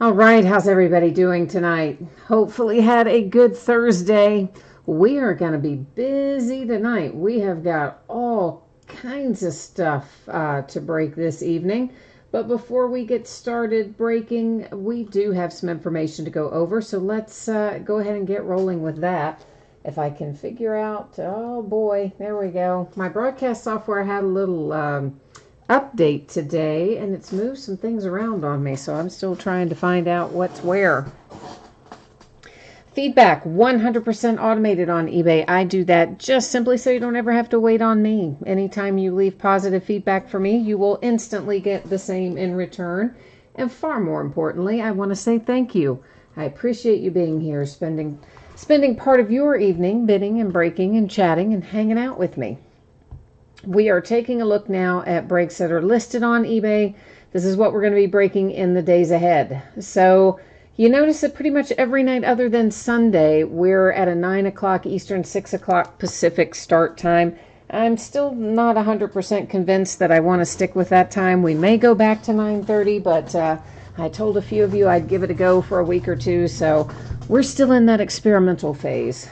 All right, how's everybody doing tonight? Hopefully had a good Thursday. We are going to be busy tonight. We have got all kinds of stuff to break this evening. But before we get started breaking, we do have some information to go over. So let's go ahead and get rolling with that. If I can figure out, oh boy, there we go. My broadcast software had a little update today, and it's moved some things around on me, so I'm still trying to find out what's where. Feedback 100% automated on eBay. I do that just simply so you don't ever have to wait on me. Anytime you leave positive feedback for me, you will instantly get the same in return. And far more importantly, I want to say thank you. I appreciate you being here, spending part of your evening bidding and breaking and chatting and hanging out with me. We are taking a look now at breaks that are listed on eBay. This is what we're going to be breaking in the days ahead. So you notice that pretty much every night other than Sunday, we're at a 9 o'clock Eastern, 6 o'clock Pacific start time. I'm still not 100% convinced that I want to stick with that time. We may go back to 9:30, but I told a few of you I'd give it a go for a week or two, so we're still in that experimental phase.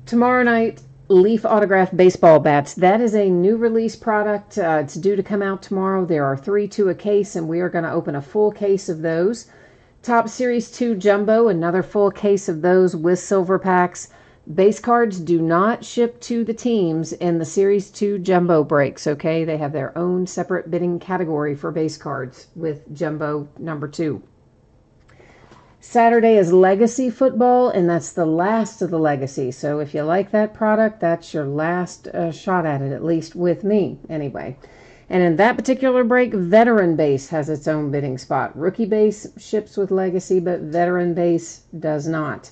Tomorrow night, Leaf Autograph Baseball Bats. That is a new release product. It's due to come out tomorrow. There are 3 to a case, and we are going to open a full case of those. Top Series 2 Jumbo, another full case of those with silver packs. Base cards do not ship to the teams in the Series 2 Jumbo breaks, okay? They have their own separate bidding category for base cards with Jumbo number 2. Saturday is Legacy Football, and that's the last of the Legacy. So if you like that product, that's your last shot at it, at least with me, anyway. And in that particular break, Veteran Base has its own bidding spot. Rookie Base ships with Legacy, but Veteran Base does not.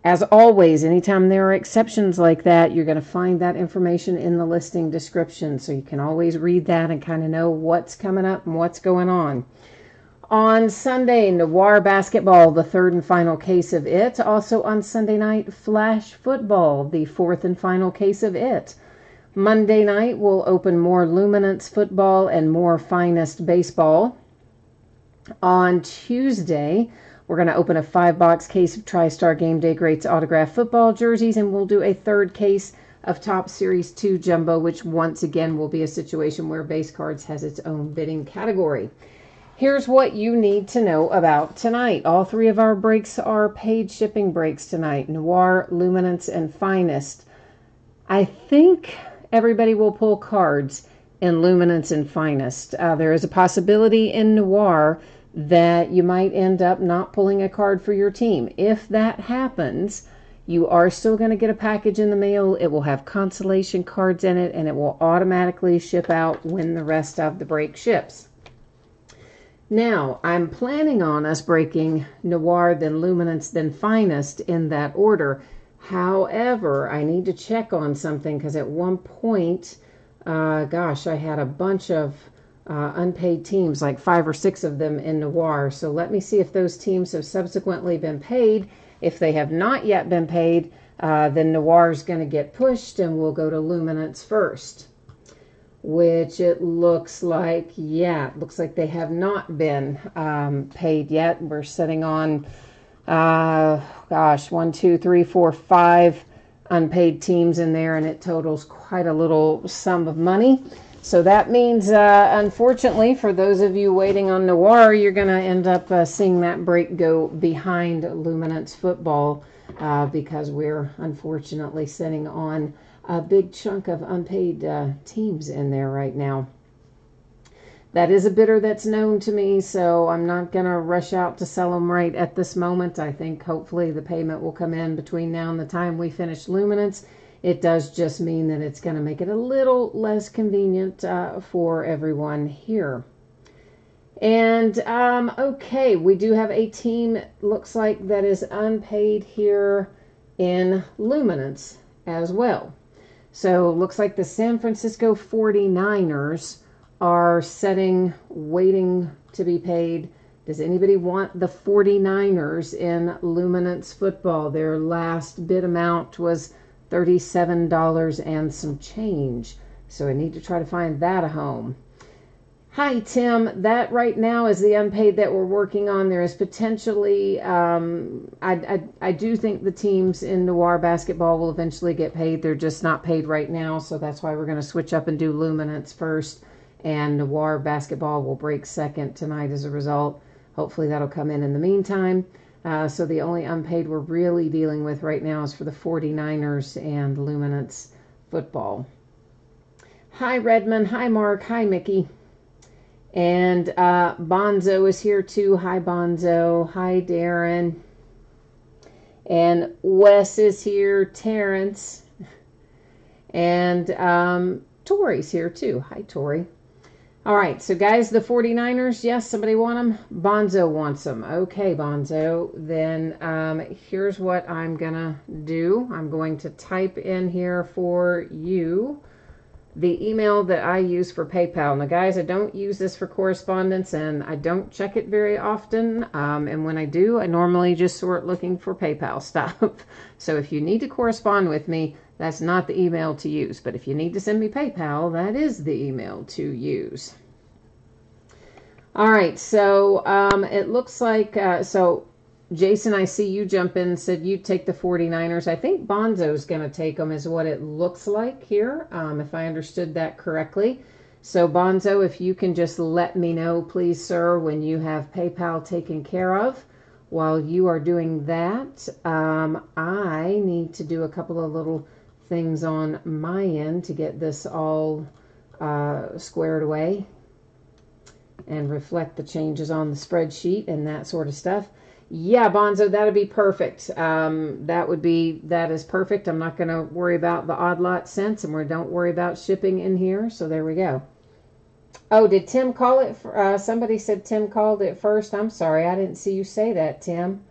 As always, anytime there are exceptions like that, you're going to find that information in the listing description. So you can always read that and kind of know what's coming up and what's going on. On Sunday, Noir Basketball, the 3rd and final case of it. Also on Sunday night, Flash Football, the 4th and final case of it. Monday night, we'll open more Luminance Football and more Finest Baseball. On Tuesday, we're going to open a 5-box case of TriStar Game Day Greats Autograph Football jerseys, and we'll do a 3rd case of Top Series 2 Jumbo, which once again will be a situation where base cards has its own bidding category. Here's what you need to know about tonight. All 3 of our breaks are paid shipping breaks tonight. Noir, Luminance, and Finest. I think everybody will pull cards in Luminance and Finest. There is a possibility in Noir that you might end up not pulling a card for your team. If that happens, you are still going to get a package in the mail. It will have consolation cards in it, and it will automatically ship out when the rest of the break ships. Now, I'm planning on us breaking Noir, then Luminance, then Finest in that order. However, I need to check on something because at one point, I had a bunch of unpaid teams, like 5 or 6 of them in Noir. So let me see if those teams have subsequently been paid. If they have not yet been paid, then Noir is going to get pushed and we'll go to Luminance first. Which it looks like, it looks like they have not been paid yet. We're sitting on, 1, 2, 3, 4, 5 unpaid teams in there, and it totals quite a little sum of money. So that means, unfortunately, for those of you waiting on Noir, you're going to end up seeing that break go behind Luminance Football because we're unfortunately sitting on a big chunk of unpaid teams in there right now. That is a bidder that's known to me, so I'm not going to rush out to sell them right at this moment. I think hopefully the payment will come in between now and the time we finish Luminance. It does just mean that it's going to make it a little less convenient for everyone here. And, okay, we do have a team, looks like, that is unpaid here in Luminance as well. So looks like the San Francisco 49ers are waiting to be paid. Does anybody want the 49ers in Luminance Football? Their last bid amount was $37 and some change. So I need to try to find that a home. Hi, Tim. That right now is the unpaid that we're working on. There is potentially, I do think the teams in Noir basketball will eventually get paid. They're just not paid right now, so that's why we're going to switch up and do luminance first, and Noir basketball will break second tonight as a result. Hopefully that'll come in the meantime. So the only unpaid we're really dealing with right now is for the 49ers and luminance football. Hi, Redmond. Hi, Mark. Hi, Mickey. And Bonzo is here too. Hi, Bonzo. Hi, Darren. And Wes is here. Terrence. And Tori's here too. Hi, Tori. All right, so guys, the 49ers, yes, somebody want them? Bonzo wants them. Okay, Bonzo. Then here's what I'm going to do. I'm going to type in here for you the email that I use for PayPal. Now, guys, I don't use this for correspondence, and I don't check it very often. And when I do, I normally just sort looking for PayPal stuff. So if you need to correspond with me, that's not the email to use. But if you need to send me PayPal, that is the email to use. All right, so it looks like, so Jason, I see you jump in and said you'd take the 49ers. I think Bonzo's going to take them is what it looks like here, if I understood that correctly. So Bonzo, if you can just let me know, please, sir, when you have PayPal taken care of. While you are doing that, I need to do a couple of little things on my end to get this all squared away and reflect the changes on the spreadsheet and that sort of stuff. Yeah, Bonzo, that'd be perfect. That is perfect. I'm not going to worry about the odd lot cents, and we don't worry about shipping in here. So there we go. Oh, did Tim call it? Somebody said Tim called it first. I'm sorry. I didn't see you say that, Tim.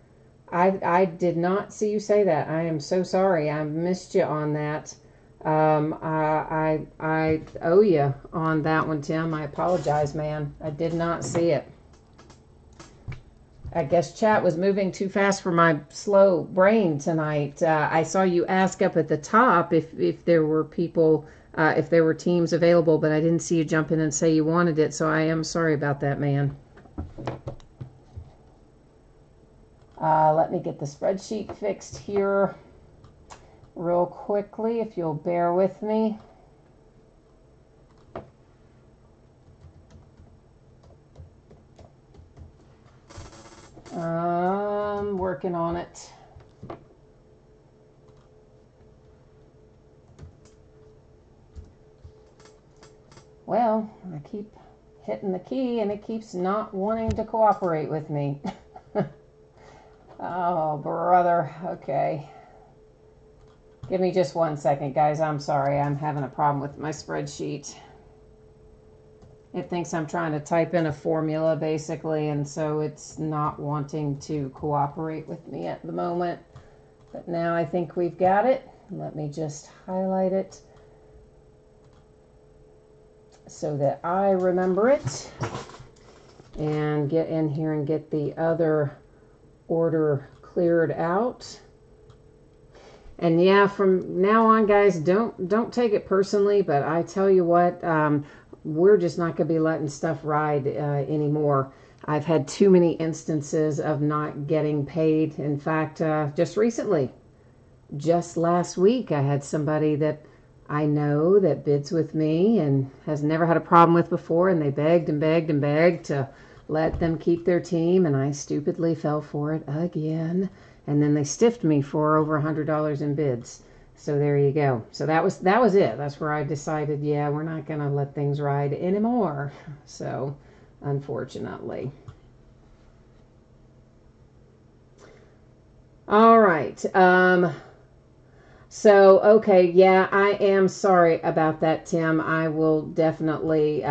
I did not see you say that. I am so sorry. I missed you on that. I owe you on that one, Tim. I apologize, man. I did not see it. I guess chat was moving too fast for my slow brain tonight. I saw you ask up at the top if there were people, if there were teams available, but I didn't see you jump in and say you wanted it, so I am sorry about that, man. Let me get the spreadsheet fixed here real quickly, if you'll bear with me. I'm working on it. Well, I keep hitting the key and it keeps not wanting to cooperate with me. Oh, brother. Okay. Give me just 1 second, guys. I'm sorry. I'm having a problem with my spreadsheet. It thinks I'm trying to type in a formula, basically, and so it's not wanting to cooperate with me at the moment. But now I think we've got it. Let me just highlight it so that I remember it and get in here and get the other order cleared out. And yeah, from now on, guys, don't take it personally, but I tell you what, we're just not going to be letting stuff ride anymore. I've had too many instances of not getting paid. In fact, just recently, just last week, I had somebody that I know that bids with me and has never had a problem with before, and they begged and begged and begged to let them keep their team, and I stupidly fell for it again. And then they stiffed me for over $100 in bids. So there you go. So that was it. That's where I decided, yeah, we're not going to let things ride anymore. So, unfortunately. All right. So, okay, yeah, I am sorry about that, Tim. I will definitely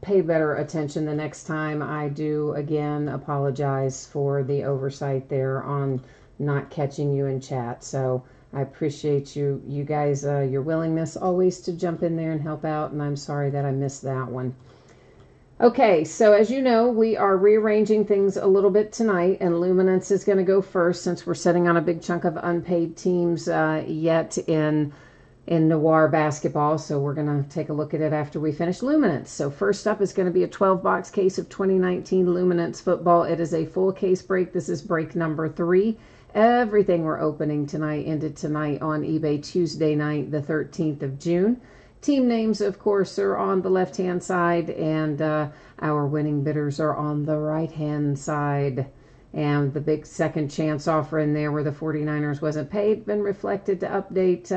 pay better attention the next time I do. Again, apologize for the oversight there on not catching you in chat. So I appreciate you guys, your willingness always to jump in there and help out, and I'm sorry that I missed that one. Okay, so as you know, we are rearranging things a little bit tonight, and Luminance is going to go first since we're sitting on a big chunk of unpaid teams yet in in Noir basketball, so we're going to take a look at it after we finish Luminance. So first up is going to be a 12-box case of 2019 Luminance football. It is a full case break. This is break number 3. Everything we're opening tonight ended tonight on eBay Tuesday night, the 13th of June. Team names, of course, are on the left-hand side, and our winning bidders are on the right-hand side. And the big second chance offer in there where the 49ers wasn't paid, been reflected to update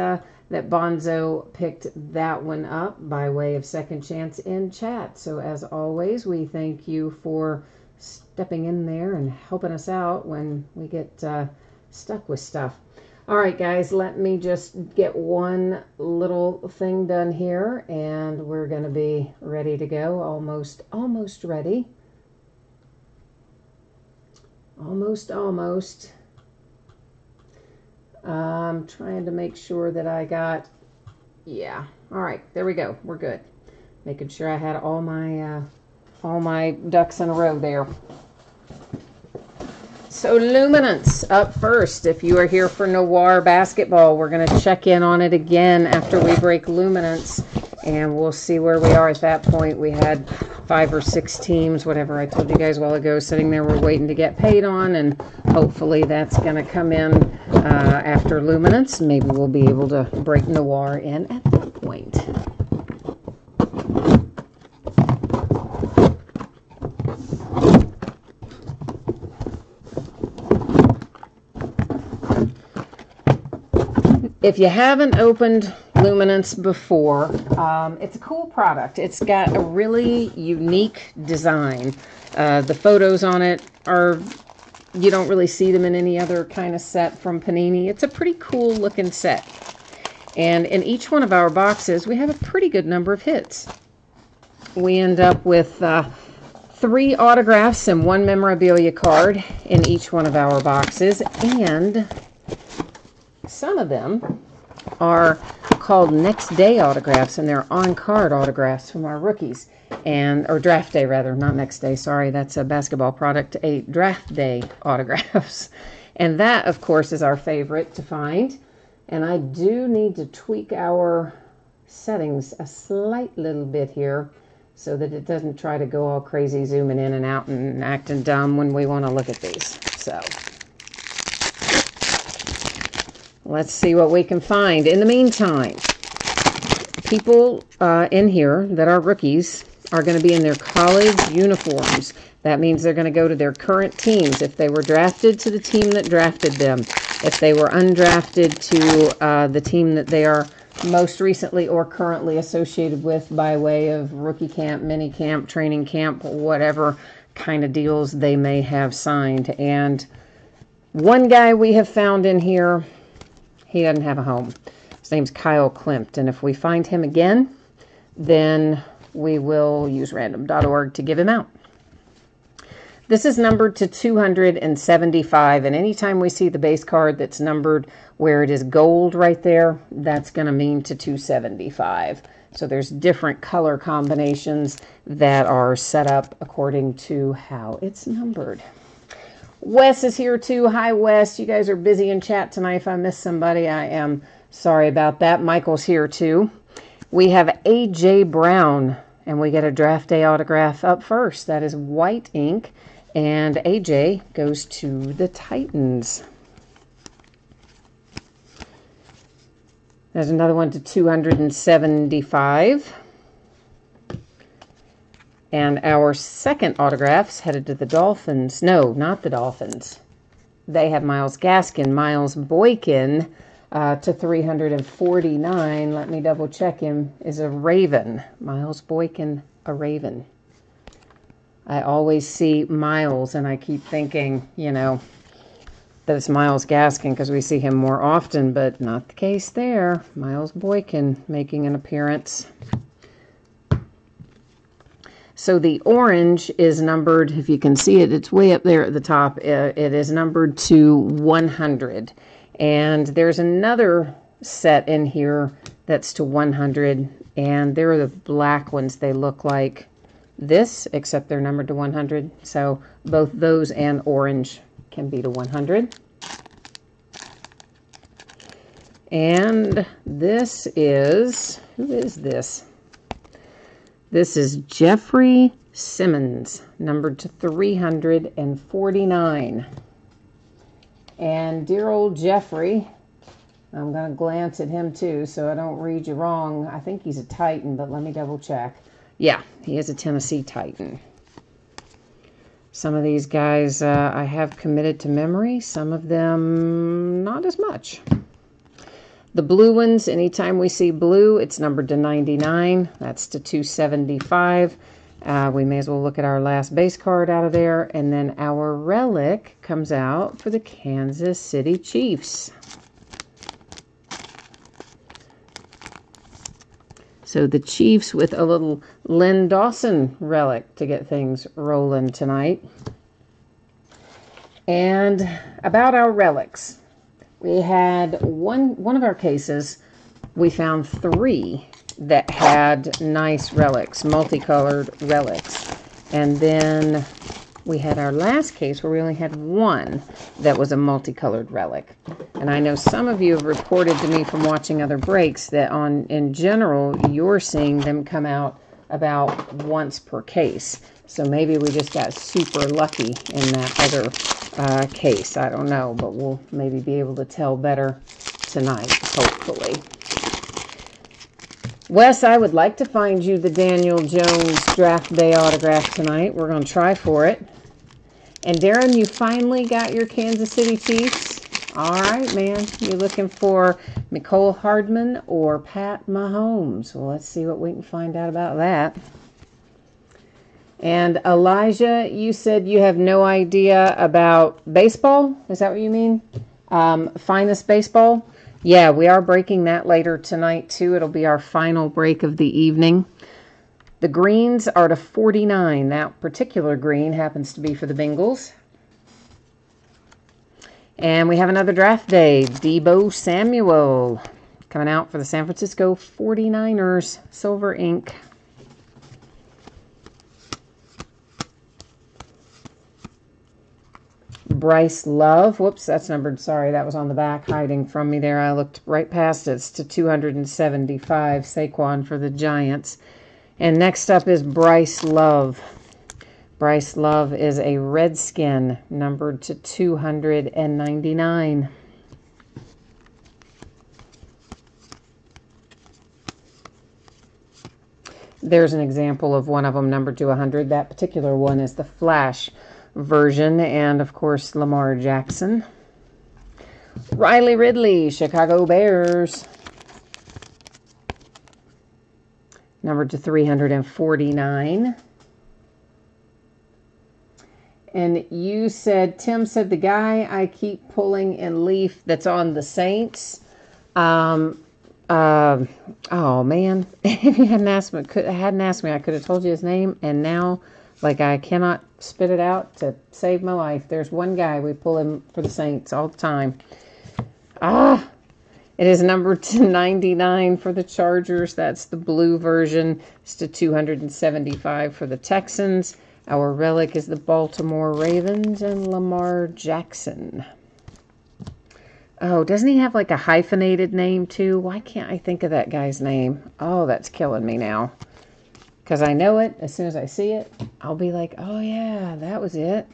that Bonzo picked that one up by way of second chance in chat. So as always, we thank you for stepping in there and helping us out when we get stuck with stuff. All right, guys, let me just get one little thing done here, and we're going to be ready to go. Almost ready. Almost. I'm trying to make sure that I got, yeah. All right, there we go. We're good. Making sure I had all my ducks in a row there. So Luminance up first. If you are here for Noir basketball, we're going to check in on it again after we break Luminance, and we'll see where we are at that point. We had 5 or 6 teams, whatever I told you guys a while ago, sitting there. We're waiting to get paid on, and hopefully that's going to come in after Luminance. Maybe we'll be able to break Noir in at that point. If you haven't opened Luminance before, it's a cool product. It's got a really unique design. The photos on it are, you don't really see them in any other kind of set from Panini. It's a pretty cool looking set. And in each one of our boxes, we have a pretty good number of hits. We end up with 3 autographs and 1 memorabilia card in each one of our boxes, and some of them are called next day autographs, and they're on-card autographs from our rookies, or draft day rather, not next day, sorry, that's a basketball product, a draft day autographs. And that, of course, is our favorite to find. And I do need to tweak our settings a slight little bit here so that it doesn't try to go all crazy zooming in and out and acting dumb when we want to look at these. So let's see what we can find. In the meantime, people in here that are rookies are going to be in their college uniforms. That means they're going to go to their current teams. If they were drafted, to the team that drafted them. If they were undrafted, to the team that they are most recently or currently associated with by way of rookie camp, mini camp, training camp, whatever kind of deals they may have signed. And one guy we have found in here, he doesn't have a home. His name's Kyle Klimt, and if we find him again, then we will use random.org to give him out. This is numbered to 275, and anytime we see the base card that's numbered where it is gold right there, that's going to mean to 275. So there's different color combinations that are set up according to how it's numbered. Wes is here too. Hi, Wes. You guys are busy in chat tonight. If I missed somebody, I am sorry about that. Michael's here too. We have A.J. Brown, and we get a draft day autograph up first. That is white ink, and A.J. goes to the Titans. There's another one to 275. And our second autograph's headed to the Dolphins. No, not the Dolphins. They have Myles Gaskin. Miles Boykin to 349. Let me double check him. Is a Raven. Myles Boykin, a Raven. I always see Miles, and I keep thinking, you know, that it's Myles Gaskin because we see him more often, but not the case there. Myles Boykin making an appearance. So the orange is numbered, if you can see it, it's way up there at the top. It is numbered to 100. And there's another set in here that's to 100. And they're the black ones. They look like this, except they're numbered to 100. So both those and orange can be to 100. And this is, who is this? This is Jeffrey Simmons, numbered to 349. And dear old Jeffrey, I'm going to glance at him too so I don't read you wrong. I think he's a Titan, but let me double check. Yeah, he is a Tennessee Titan. Some of these guys I have committed to memory. Some of them not as much. The blue ones, anytime we see blue, it's numbered to 99. That's to 275. We may as well look at our last base card out of there. And then our relic comes out for the Kansas City Chiefs. So the Chiefs with a little Len Dawson relic to get things rolling tonight. And about our relics, we had one of our cases, we found 3 that had nice relics, multicolored relics. And then we had our last case where we only had 1 that was a multicolored relic. And I know some of you have reported to me from watching other breaks that in general, you're seeing them come out about once per case. So maybe we just got super lucky in that other case. I don't know, but we'll maybe be able to tell better tonight, hopefully. Wes, I would like to find you the Daniel Jones draft day autograph tonight. We're going to try for it. And Darren, you finally got your Kansas City Chiefs. All right, man. You're looking for Mecole Hardman or Pat Mahomes. Well, let's see what we can find out about that. And Elijah, you said you have no idea about baseball. Is that what you mean? Finest baseball? Yeah, we are breaking that later tonight, too. It'll be our final break of the evening. The greens are to 49. That particular green happens to be for the Bengals. And we have another draft day. Deebo Samuel coming out for the San Francisco 49ers. Silver ink. Bryce Love. Whoops, that's numbered. Sorry, that was on the back hiding from me there. I looked right past it. It's to 275. Saquon for the Giants. And next up is Bryce Love. Bryce Love is a Redskin, numbered to 299. There's an example of one of them numbered to 100. That particular one is the Flash version, and of course Lamar Jackson. Riley Ridley, Chicago Bears, numbered to 349. And you said, Tim said, the guy I keep pulling in Leaf that's on the Saints. Oh man, if you hadn't asked me, I could have told you his name. And now, like, I cannot spit it out to save my life. There's one guy we pull him for the Saints all the time. It is numbered to 99 for the Chargers. That's the blue version. It's to 275 for the Texans. Our relic is the Baltimore Ravens and Lamar Jackson. Oh, doesn't he have like a hyphenated name too? Why can't I think of that guy's name? Oh, that's killing me now. Because I know it. As soon as I see it, I'll be like, oh yeah, that was it.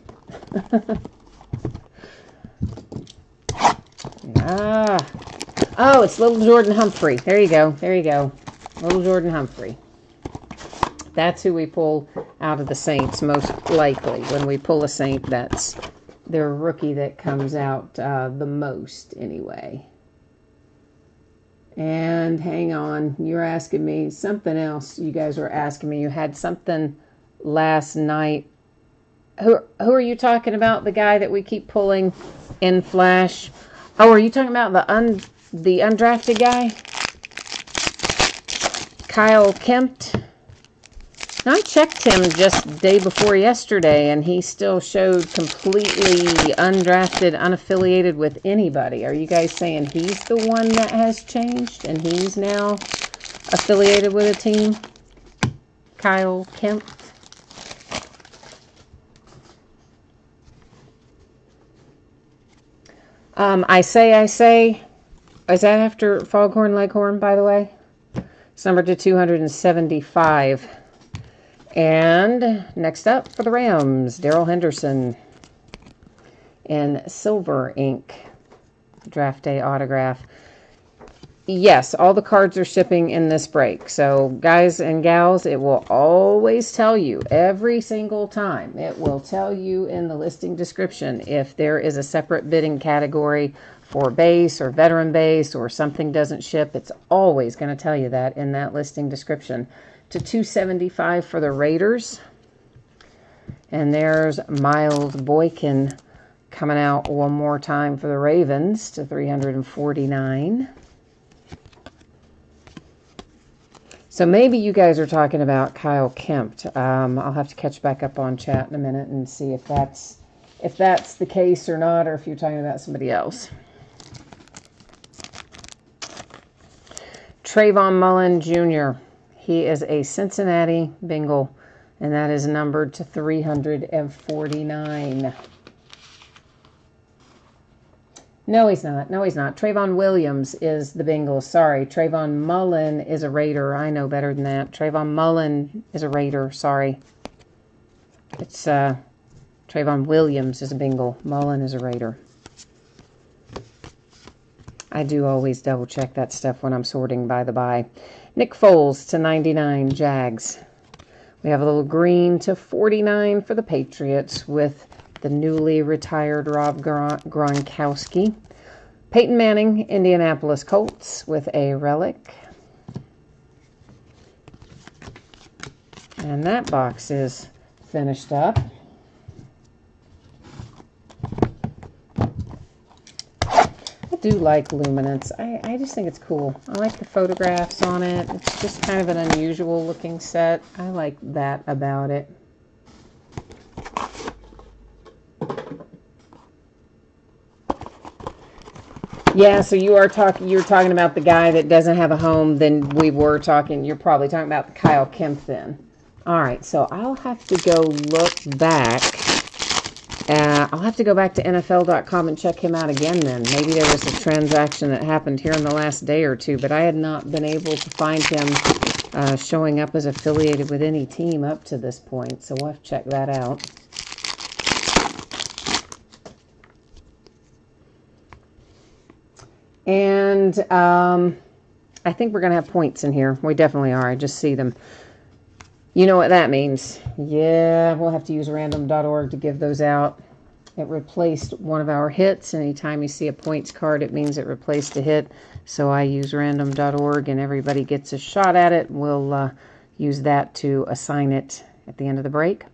Oh, it's little Jordan Humphrey. There you go. There you go. Little Jordan Humphrey. That's who we pull out of the Saints most likely. When we pull a Saint, that's their rookie that comes out the most anyway. And hang on, you're asking me something else. You guys were asking me. You had something last night. Who are you talking about? The guy that we keep pulling in Flash? Oh, are you talking about the undrafted guy? Kyle Kempt? I checked him just the day before yesterday, and he still showed completely undrafted, unaffiliated with anybody. Are you guys saying he's the one that has changed, and he's now affiliated with a team? Kyle Kemp? I say, Is that after Foghorn Leghorn, by the way? It's numbered to 275. And next up for the Rams, Darrell Henderson in silver ink. Draft day autograph. Yes, all the cards are shipping in this break. So, guys and gals, it will always tell you, every single time, it will tell you in the listing description if there is a separate bidding category for base or veteran base or something doesn't ship. It's always going to tell you that in that listing description. To 275 for the Raiders. And there's Miles Boykin coming out one more time for the Ravens to 349. So maybe you guys are talking about Kyle Kemp. I'll have to catch back up on chat in a minute and see if that's the case or not, or if you're talking about somebody else. Trayvon Mullen Jr. He is a Cincinnati Bengal, and that is numbered to 349. No, he's not. No, he's not. Trayvon Williams is the Bengals. Sorry. Trayvon Mullen is a Raider. I know better than that. Trayvon Mullen is a Raider. Sorry. It's Trayvon Williams is a Bengal. Mullen is a Raider. I do always double check that stuff when I'm sorting by the by. Nick Foles to 99 Jags. We have a little green to 49 for the Patriots with the newly retired Rob Gronkowski. Peyton Manning, Indianapolis Colts with a relic. And that box is finished up. I do like luminance. I just think it's cool. I like the photographs on it. It's just kind of an unusual looking set. I like that about it. Yeah, so you're talking about the guy that doesn't have a home. Then we were talking. You're probably talking about the Kyle Kemp then. All right, so I'll have to go look back. I'll have to go back to NFL.com and check him out again then. Maybe there was a transaction that happened here in the last day or two, but I had not been able to find him showing up as affiliated with any team up to this point. So we'll have to check that out. And I think we're going to have points in here. We definitely are. I just see them. You know what that means. Yeah, we'll have to use random.org to give those out. It replaced one of our hits. Anytime you see a points card, it means it replaced a hit. So I use random.org, and everybody gets a shot at it. We'll use that to assign it at the end of the break.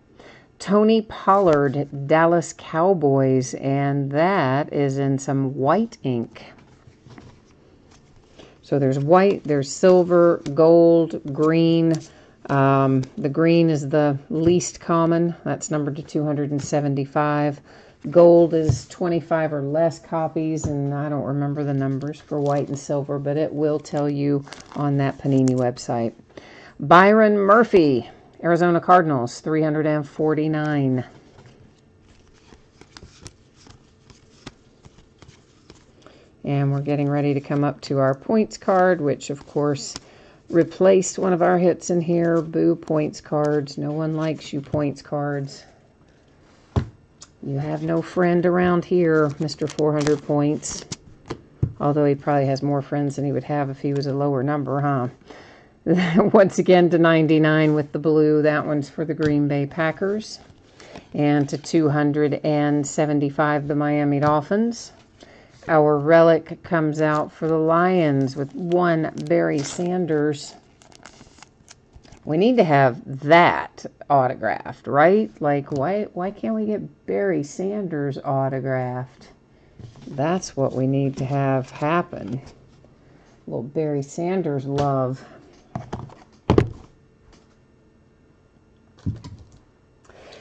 Tony Pollard, Dallas Cowboys, and that is in some white ink. So there's white, there's silver, gold, green. The green is the least common. That's numbered to 275. Gold is 25 or less copies, and I don't remember the numbers for white and silver, but it will tell you on that Panini website. Byron Murphy, Arizona Cardinals, 349. And we're getting ready to come up to our points card, which, of course, replaced one of our hits in here. Boo points cards. No one likes you points cards. You have no friend around here, Mr. 400 points. Although he probably has more friends than he would have if he was a lower number, huh? Once again to 99 with the blue. That one's for the Green Bay Packers. And to 275, the Miami Dolphins. Our relic comes out for the Lions with one Barry Sanders. We need to have that autographed, right? Like, why can't we get Barry Sanders autographed? That's what we need to have happen. A little Barry Sanders love.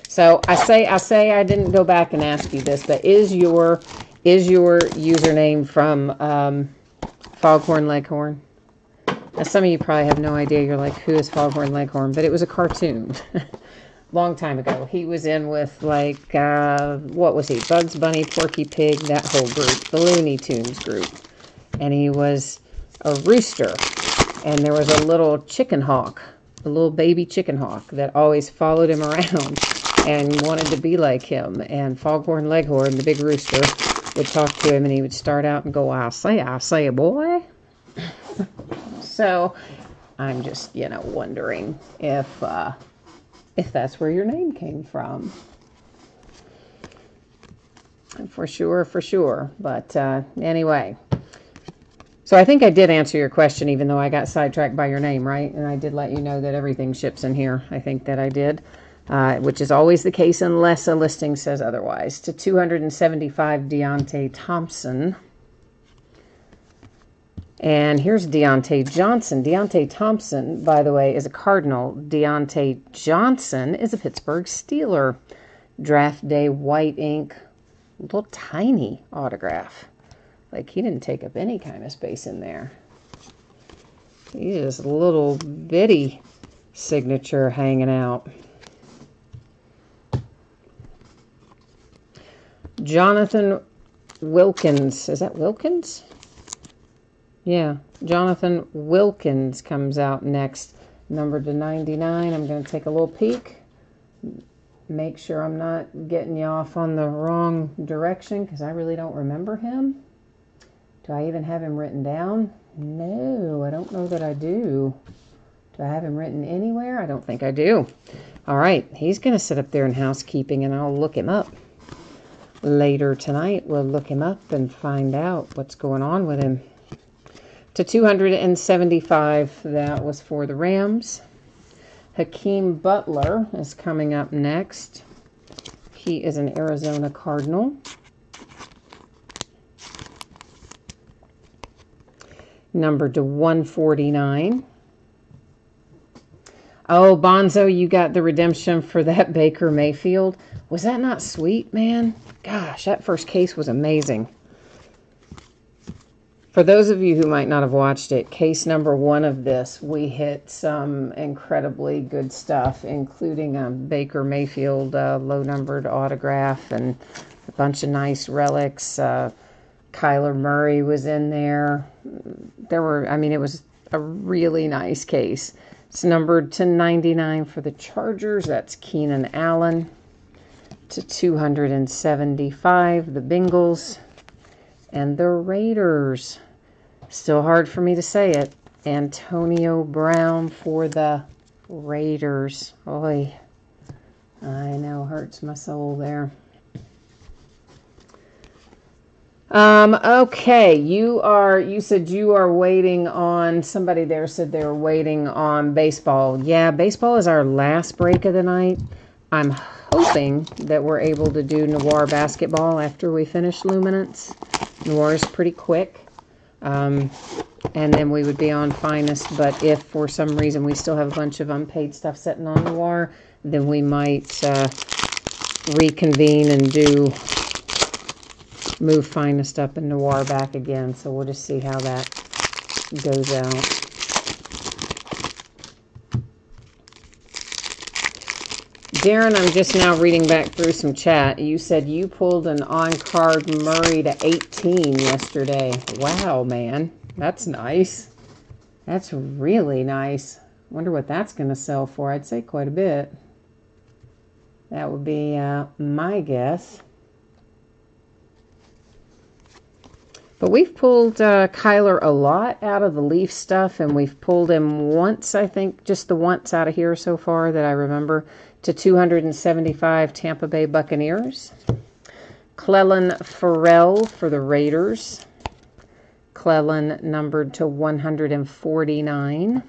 So I say I didn't go back and ask you this, but is your username from Foghorn Leghorn? Now, some of you probably have no idea. You're like, who is Foghorn Leghorn? But it was a cartoon. Long time ago. He was in with, like, what was he? Bugs Bunny, Porky Pig, that whole group. The Looney Tunes group. and he was a rooster. And there was a little chicken hawk, a little baby chicken hawk that always followed him around and wanted to be like him. And Foghorn Leghorn, the big rooster, would talk to him, and he would start out and go, I'll say, boy. So I'm just, wondering if that's where your name came from. For sure. But anyway. So I think I did answer your question, even though I got sidetracked by your name, right? And I did let you know that everything ships in here. I think that I did, which is always the case unless a listing says otherwise. To 275, Deontay Thompson. And here's Deontay Johnson. Deontay Thompson, by the way, is a Cardinal. Deontay Johnson is a Pittsburgh Steeler. Draft day white ink, little tiny autograph. Like, he didn't take up any kind of space in there. He's just a little bitty signature hanging out. Jonathan Wilkins. Is that Wilkins? Yeah. Jonathan Wilkins comes out next. Numbered to 99. I'm going to take a little peek. Make sure I'm not getting you off on the wrong direction, because I really don't remember him. Do I even have him written down? No, I don't know that I do. Do I have him written anywhere? I don't think I do. All right, he's going to sit up there in housekeeping, and I'll look him up. Later tonight, we'll look him up and find out what's going on with him. To 275, that was for the Rams. Hakeem Butler is coming up next. He is an Arizona Cardinal. Numbered to 149. Oh, Bonzo, you got the redemption for that Baker Mayfield. Was that not sweet, man? Gosh, that first case was amazing. For those of you who might not have watched it, case number 1 of this, we hit some incredibly good stuff, including a Baker Mayfield low-numbered autograph and a bunch of nice relics. Kyler Murray was in there. It was a really nice case. It's numbered to 99 for the Chargers. That's Keenan Allen. To 275, the Bengals. And the Raiders. Still hard for me to say it. Antonio Brown for the Raiders. Oy. I know, hurts my soul there. Okay, you said you are waiting on, somebody there said they were waiting on baseball. Yeah, baseball is our last break of the night. I'm hoping that we're able to do Noir basketball after we finish Luminance. Noir is pretty quick. And then we would be on Finest, but if for some reason we still have a bunch of unpaid stuff sitting on Noir, then we might reconvene and move Finest up and Noir back again. So we'll just see how that goes out. Darren, I'm just now reading back through some chat. You said you pulled an on-card Murray to 18 yesterday. Wow, man. That's nice. That's really nice. Wonder what that's going to sell for. I'd say quite a bit. That would be my guess. But we've pulled Kyler a lot out of the Leaf stuff, and we've pulled him once, I think, just the once out of here so far that I remember, to 275 Tampa Bay Buccaneers. Clelin Ferrell for the Raiders. Clelin numbered to 149.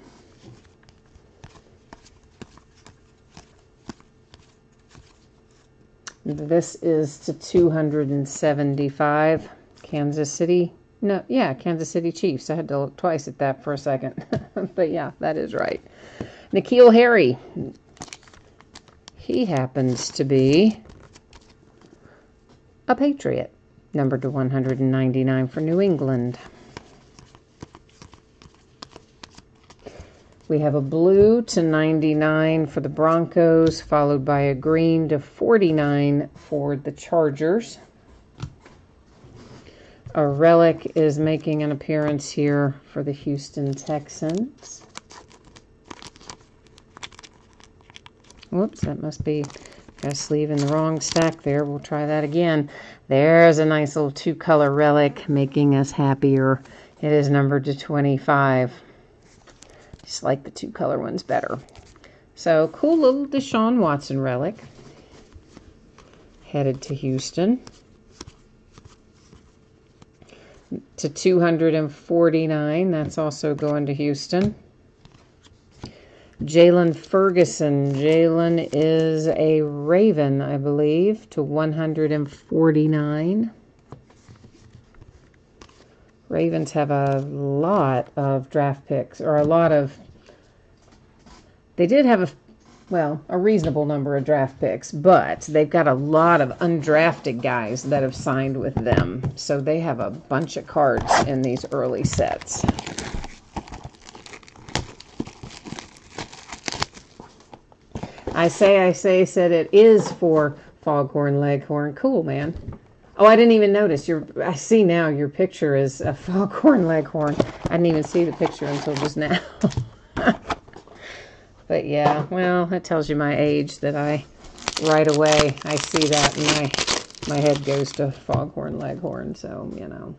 This is to 275. Kansas City. No, yeah, Kansas City Chiefs. I had to look twice at that for a second. But yeah, that is right. N'Keal Harry. He happens to be a Patriot. Numbered to 199 for New England. We have a blue to 99 for the Broncos, followed by a green to 49 for the Chargers. A relic is making an appearance here for the Houston Texans. Whoops, that must be got a sleeve in the wrong stack there. We'll try that again. There's a nice little two-color relic making us happier. It is numbered to 25. Just like the two-color ones better. So, cool little Deshaun Watson relic. Headed to Houston. To 249. That's also going to Houston. Jalen Ferguson. Jalen is a Raven, I believe, to 149. Ravens have a lot of draft picks, or a lot of... They did have a reasonable number of draft picks, but they've got a lot of undrafted guys that have signed with them. So they have a bunch of cards in these early sets. I say, said it is for Foghorn Leghorn. Cool, man. Oh, I didn't even notice. I see now your picture is a Foghorn Leghorn. I didn't even see the picture until just now. But yeah, well, that tells you my age that right away, I see that and my head goes to Foghorn Leghorn, so, you know.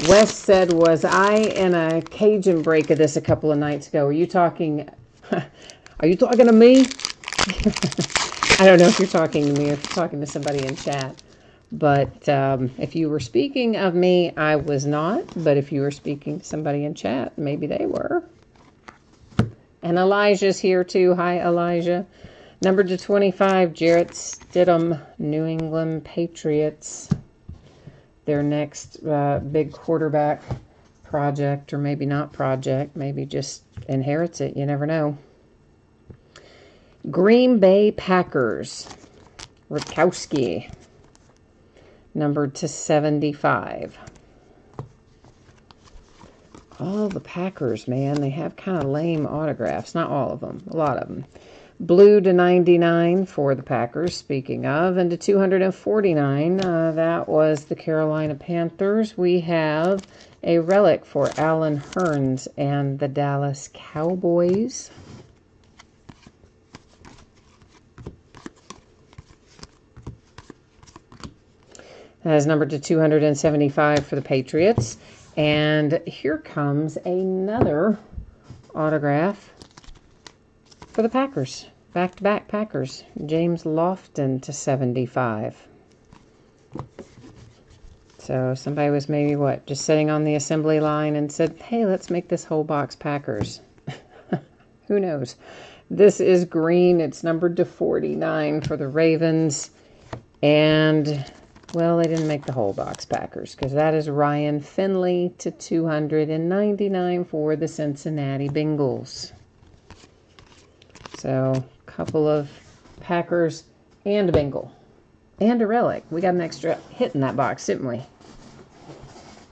Wes said, was I in a Cajun break of this a couple of nights ago? Are you talking to me? I don't know if you're talking to me or if you're talking to somebody in chat. But if you were speaking of me, I was not. But if you were speaking to somebody in chat, maybe they were. And Elijah's here too. Hi, Elijah. Numbered to 25, Jarrett Stidham, New England Patriots. Their next big quarterback project, or maybe not project, maybe just inherits it. You never know. Green Bay Packers, Rutkowski, numbered to 75. All the Packers, man, they have kind of lame autographs. Not all of them, a lot of them. Blue to 99 for the Packers, speaking of. And to 249, that was the Carolina Panthers. We have a relic for Alan Hearns and the Dallas Cowboys. That is numbered to 275 for the Patriots. And here comes another autograph for the Packers. Back-to-back Packers. James Lofton to 75. So somebody was maybe, just sitting on the assembly line and said, hey, let's make this whole box Packers. Who knows? This is green. It's numbered to 49 for the Ravens. And, well, they didn't make the whole box Packers because that is Ryan Finley to 299 for the Cincinnati Bengals. So, a couple of Packers and a Bengal. And a relic. We got an extra hit in that box, didn't we?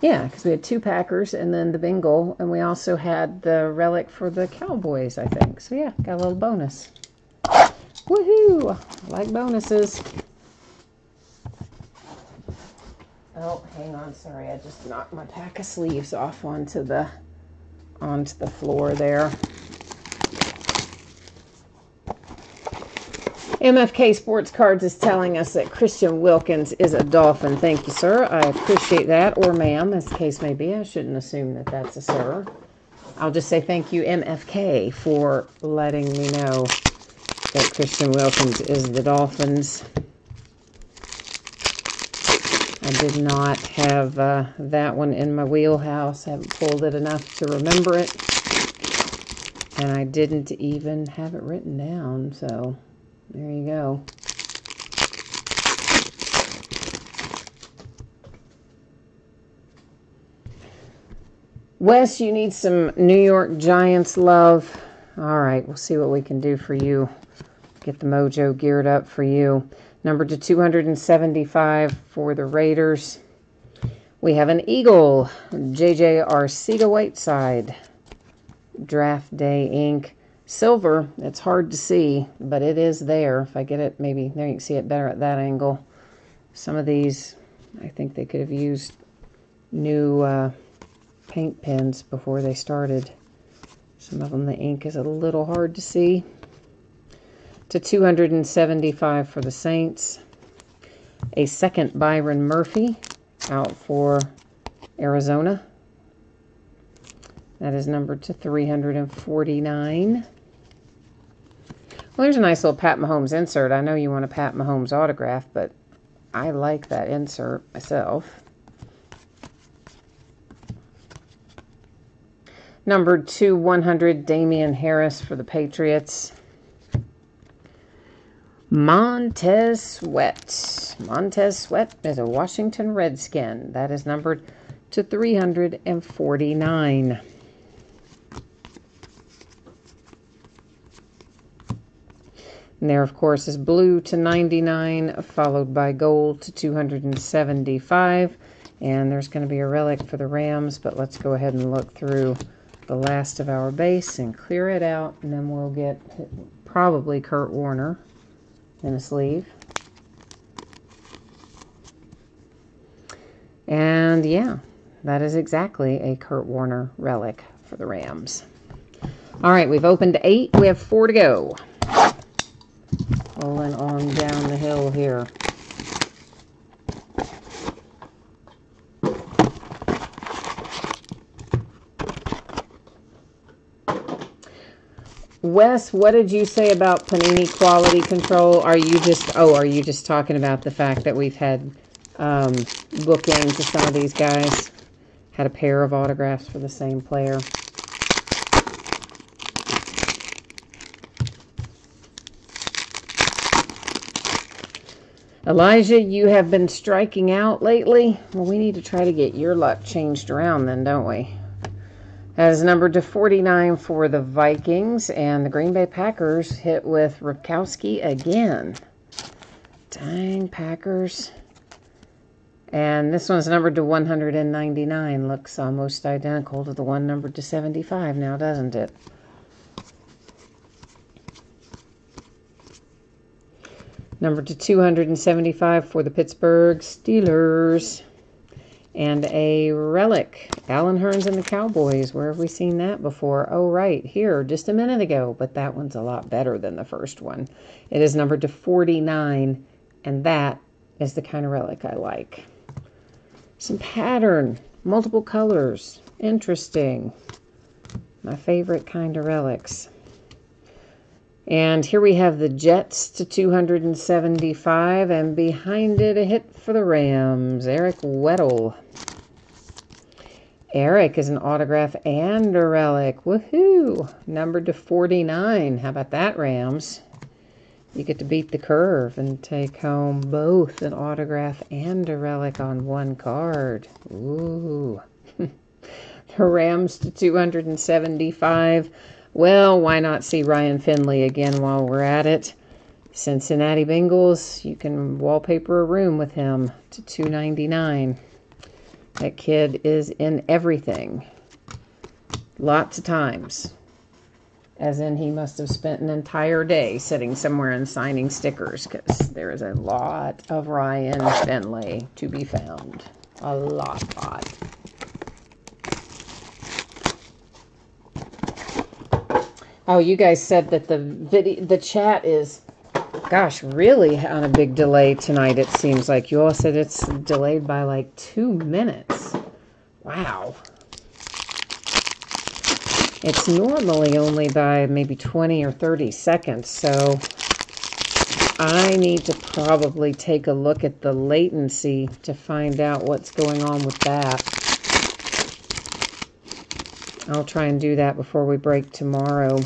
Yeah, because we had two Packers and then the Bengal. And we also had the relic for the Cowboys, I think. So, yeah, got a little bonus. Woohoo! I like bonuses. Oh, hang on. Sorry, I just knocked my pack of sleeves off onto the floor there. MFK Sports Cards is telling us that Christian Wilkins is a Dolphin. Thank you, sir. I appreciate that. Or ma'am, as the case may be. I shouldn't assume that that's a sir. I'll just say thank you, MFK, for letting me know that Christian Wilkins is the Dolphins. I did not have that one in my wheelhouse. I haven't pulled it enough to remember it. And I didn't even have it written down, so there you go. Wes, you need some New York Giants love. All right, we'll see what we can do for you. Get the mojo geared up for you. Numbered to 275 for the Raiders. We have an Eagle, J.J. Arcega-Whiteside. Draft Day ink. Silver, it's hard to see, but it is there. If I get it, maybe there you can see it better at that angle. Some of these, I think they could have used new paint pens before they started. Some of them, the ink is a little hard to see. To 275 for the Saints. A second Byron Murphy out for Arizona. That is numbered to 349. Well, there's a nice little Pat Mahomes insert. I know you want a Pat Mahomes autograph, but I like that insert myself. Numbered to 100, Damian Harris for the Patriots. Montez Sweat. Montez Sweat is a Washington Redskin. That is numbered to 349. And there, of course, is blue to 99, followed by gold to 275. And there's going to be a relic for the Rams, but let's go ahead and look through the last of our base and clear it out, and then we'll get probably Kurt Warner in a sleeve. And yeah, that is exactly a Kurt Warner relic for the Rams. All right, we've opened 8. We have 4 to go. Rolling on down the hill here. Wes, what did you say about Panini quality control? Are you just talking about the fact that we've had bookings to some of these guys? Had a pair of autographs for the same player. Elijah, you have been striking out lately. Well, we need to try to get your luck changed around then, don't we? That is numbered to 49 for the Vikings, and the Green Bay Packers hit with Ripkowski again. Dang, Packers. And this one's numbered to 199. Looks almost identical to the one numbered to 75 now, doesn't it? Numbered to 275 for the Pittsburgh Steelers. And a relic, Alan Hearns and the Cowboys. Where have we seen that before? Oh, right, here, just a minute ago. But that one's a lot better than the first one. It is numbered to 49, and that is the kind of relic I like. Some pattern, multiple colors, interesting. My favorite kind of relics. And here we have the Jets to 275, and behind it, a hit for the Rams, Eric Weddle. Eric is an autograph and a relic. Woohoo! Numbered to 49. How about that, Rams? You get to beat the curve and take home both an autograph and a relic on one card. Ooh. The Rams to 275. Well, why not see Ryan Finley again while we're at it? Cincinnati Bengals, you can wallpaper a room with him to 299. That kid is in everything. Lots of times. As in, he must have spent an entire day sitting somewhere and signing stickers, because there is a lot of Ryan Finley to be found. A lot. Oh, you guys said that the chat is, gosh, really on a big delay tonight, it seems like. You all said it's delayed by like 2 minutes. Wow. It's normally only by maybe 20 or 30 seconds, so I need to probably take a look at the latency to find out what's going on with that. I'll try and do that before we break tomorrow.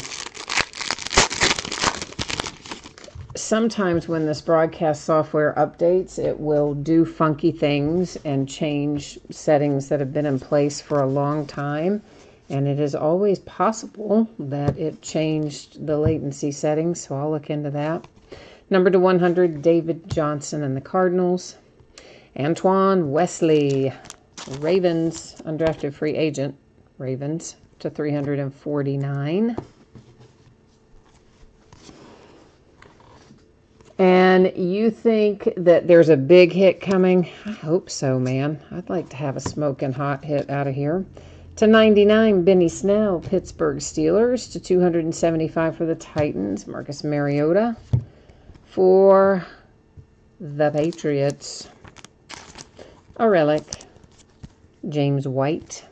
Sometimes when this broadcast software updates, it will do funky things and change settings that have been in place for a long time. And it is always possible that it changed the latency settings, so I'll look into that. Number to 100, David Johnson and the Cardinals. Antoine Wesley, Ravens, undrafted free agent, Ravens, to 349. And you think that there's a big hit coming? I hope so, man. I'd like to have a smoking hot hit out of here. To 99, Benny Snell, Pittsburgh Steelers. To 275 for the Titans, Marcus Mariota. For the Patriots, a relic, James White.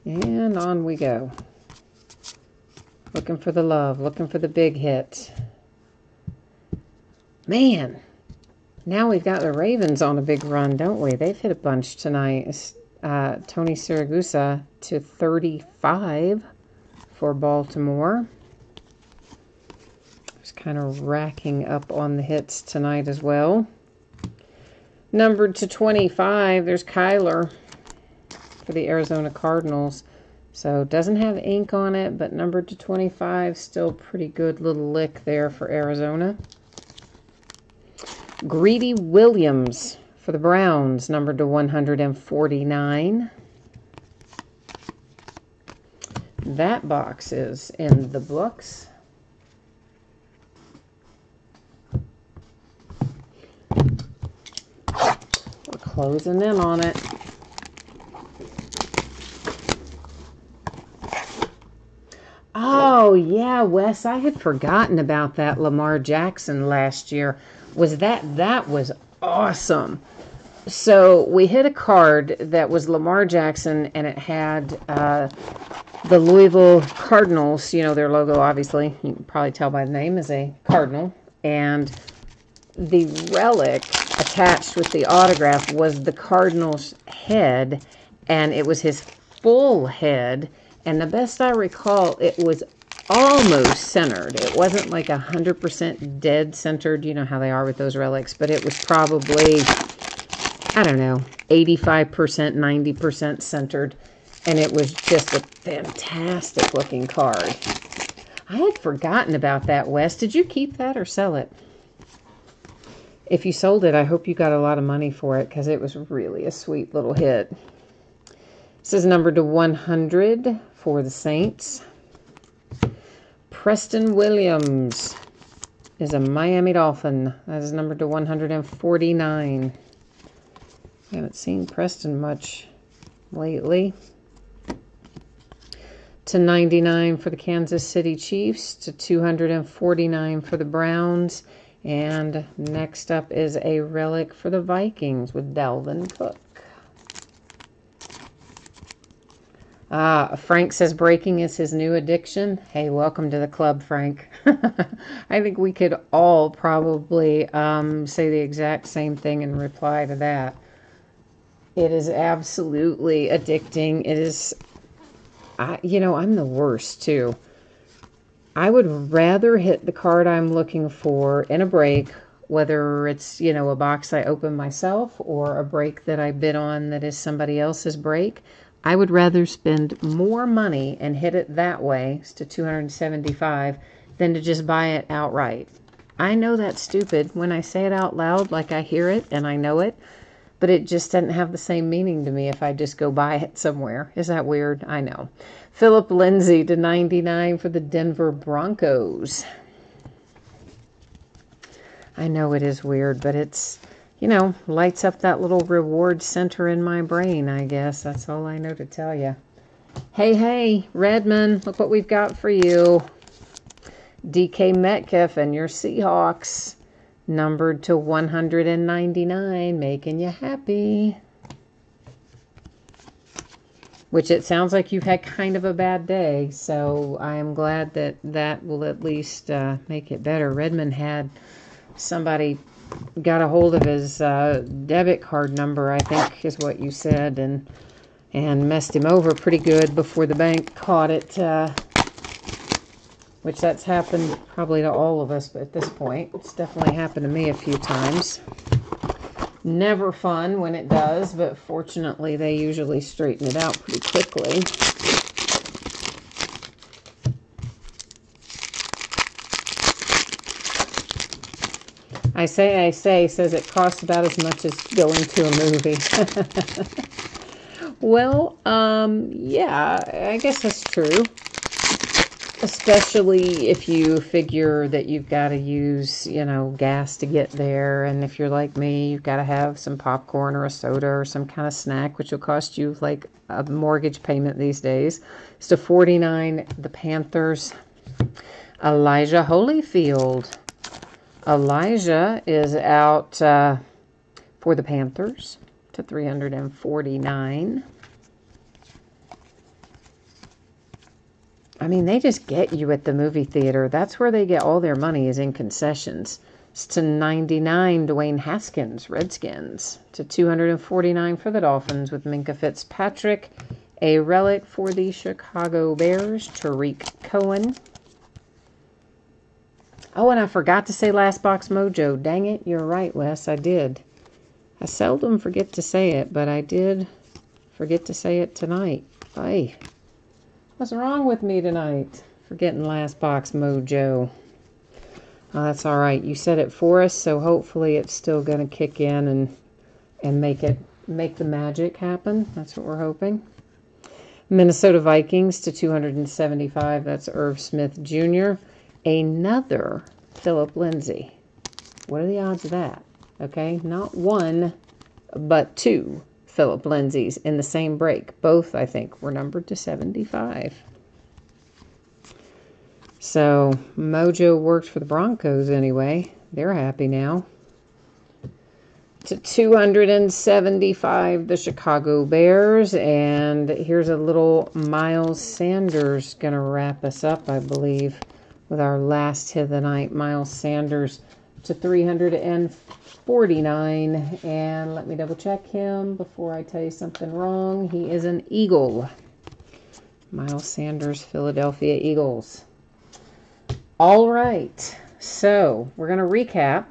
And on we go. Looking for the love, looking for the big hit. Man, now we've got the Ravens on a big run, don't we? They've hit a bunch tonight. Tony Siragusa to 35 for Baltimore. Just kind of racking up on the hits tonight as well. Numbered to 25, there's Kyler for the Arizona Cardinals. So doesn't have ink on it, but numbered to 25, still pretty good little lick there for Arizona. Greedy Williams for the Browns, numbered to 149. That box is in the books. We're closing in on it. Oh, yeah, Wes, I had forgotten about that Lamar Jackson last year. That was awesome. So we hit a card that was Lamar Jackson, and it had the Louisville Cardinals, you know, their logo, obviously. You can probably tell by the name, is a cardinal. And the relic attached with the autograph was the Cardinals' head, and it was his full head. And the best I recall, it was almost centered. It wasn't like 100% dead centered. You know how they are with those relics. But it was probably, I don't know, 85%, 90% centered. And it was just a fantastic looking card. I had forgotten about that, Wes. Did you keep that or sell it? If you sold it, I hope you got a lot of money for it, because it was really a sweet little hit. This is numbered to 100 for the Saints. Preston Williams is a Miami Dolphin. That is numbered to 149. I haven't seen Preston much lately. To 99 for the Kansas City Chiefs. To 249 for the Browns. And next up is a relic for the Vikings with Dalvin Cook. Frank says breaking is his new addiction. Hey, welcome to the club, Frank. I think we could all probably say the exact same thing in reply to that. It is absolutely addicting. It is, you know, I'm the worst too. I would rather hit the card I'm looking for in a break, whether it's, you know, a box I open myself or a break that I bid on that is somebody else's break. I would rather spend more money and hit it that way, to 275, than to just buy it outright. I know that's stupid when I say it out loud, like I hear it and I know it, but it just doesn't have the same meaning to me if I just go buy it somewhere. Is that weird? I know. Philip Lindsay to 99 for the Denver Broncos. I know it is weird, but it's, you know, lights up that little reward center in my brain, I guess. That's all I know to tell you. Hey, Redmond, look what we've got for you. DK Metcalf and your Seahawks, numbered to 199, making you happy. Which it sounds like you've had kind of a bad day, so I am glad that that will at least make it better. Redmond had somebody got a hold of his debit card number, I think is what you said, and messed him over pretty good before the bank caught it, which that's happened probably to all of us, but at this point, it's definitely happened to me a few times. Never fun when it does, but fortunately they usually straighten it out pretty quickly. I say, says it costs about as much as going to a movie. Well, yeah, I guess that's true. Especially if you figure that you've got to use, you know, gas to get there. And if you're like me, you've got to have some popcorn or a soda or some kind of snack, which will cost you like a mortgage payment these days. It's to 49, the Panthers. Elijah Holyfield. Elijah is out for the Panthers to 349. I mean, they just get you at the movie theater. That's where they get all their money, is in concessions. It's to 99, Dwayne Haskins, Redskins. To 249 for the Dolphins with Minka Fitzpatrick. A relic for the Chicago Bears, Tariq Cohen. Oh, and I forgot to say Last Box Mojo. Dang it, you're right, Wes, I did. I seldom forget to say it, but I did forget to say it tonight. Ay. What's wrong with me tonight? Forgetting Last Box Mojo. Oh, that's all right. You said it for us, so hopefully it's still going to kick in and make the magic happen. That's what we're hoping. Minnesota Vikings to 275. That's Irv Smith Jr. Another Philip Lindsay. What are the odds of that? Okay, not one, but two Philip Lindsays in the same break. Both, I think, were numbered to 75. So, Mojo worked for the Broncos anyway. They're happy now. To 275, the Chicago Bears. And here's a little Miles Sanders going to wrap us up, I believe, with our last hit of the night. Miles Sanders to 349. And let me double check him before I tell you something wrong. He is an Eagle. Miles Sanders, Philadelphia Eagles. All right. So we're going to recap.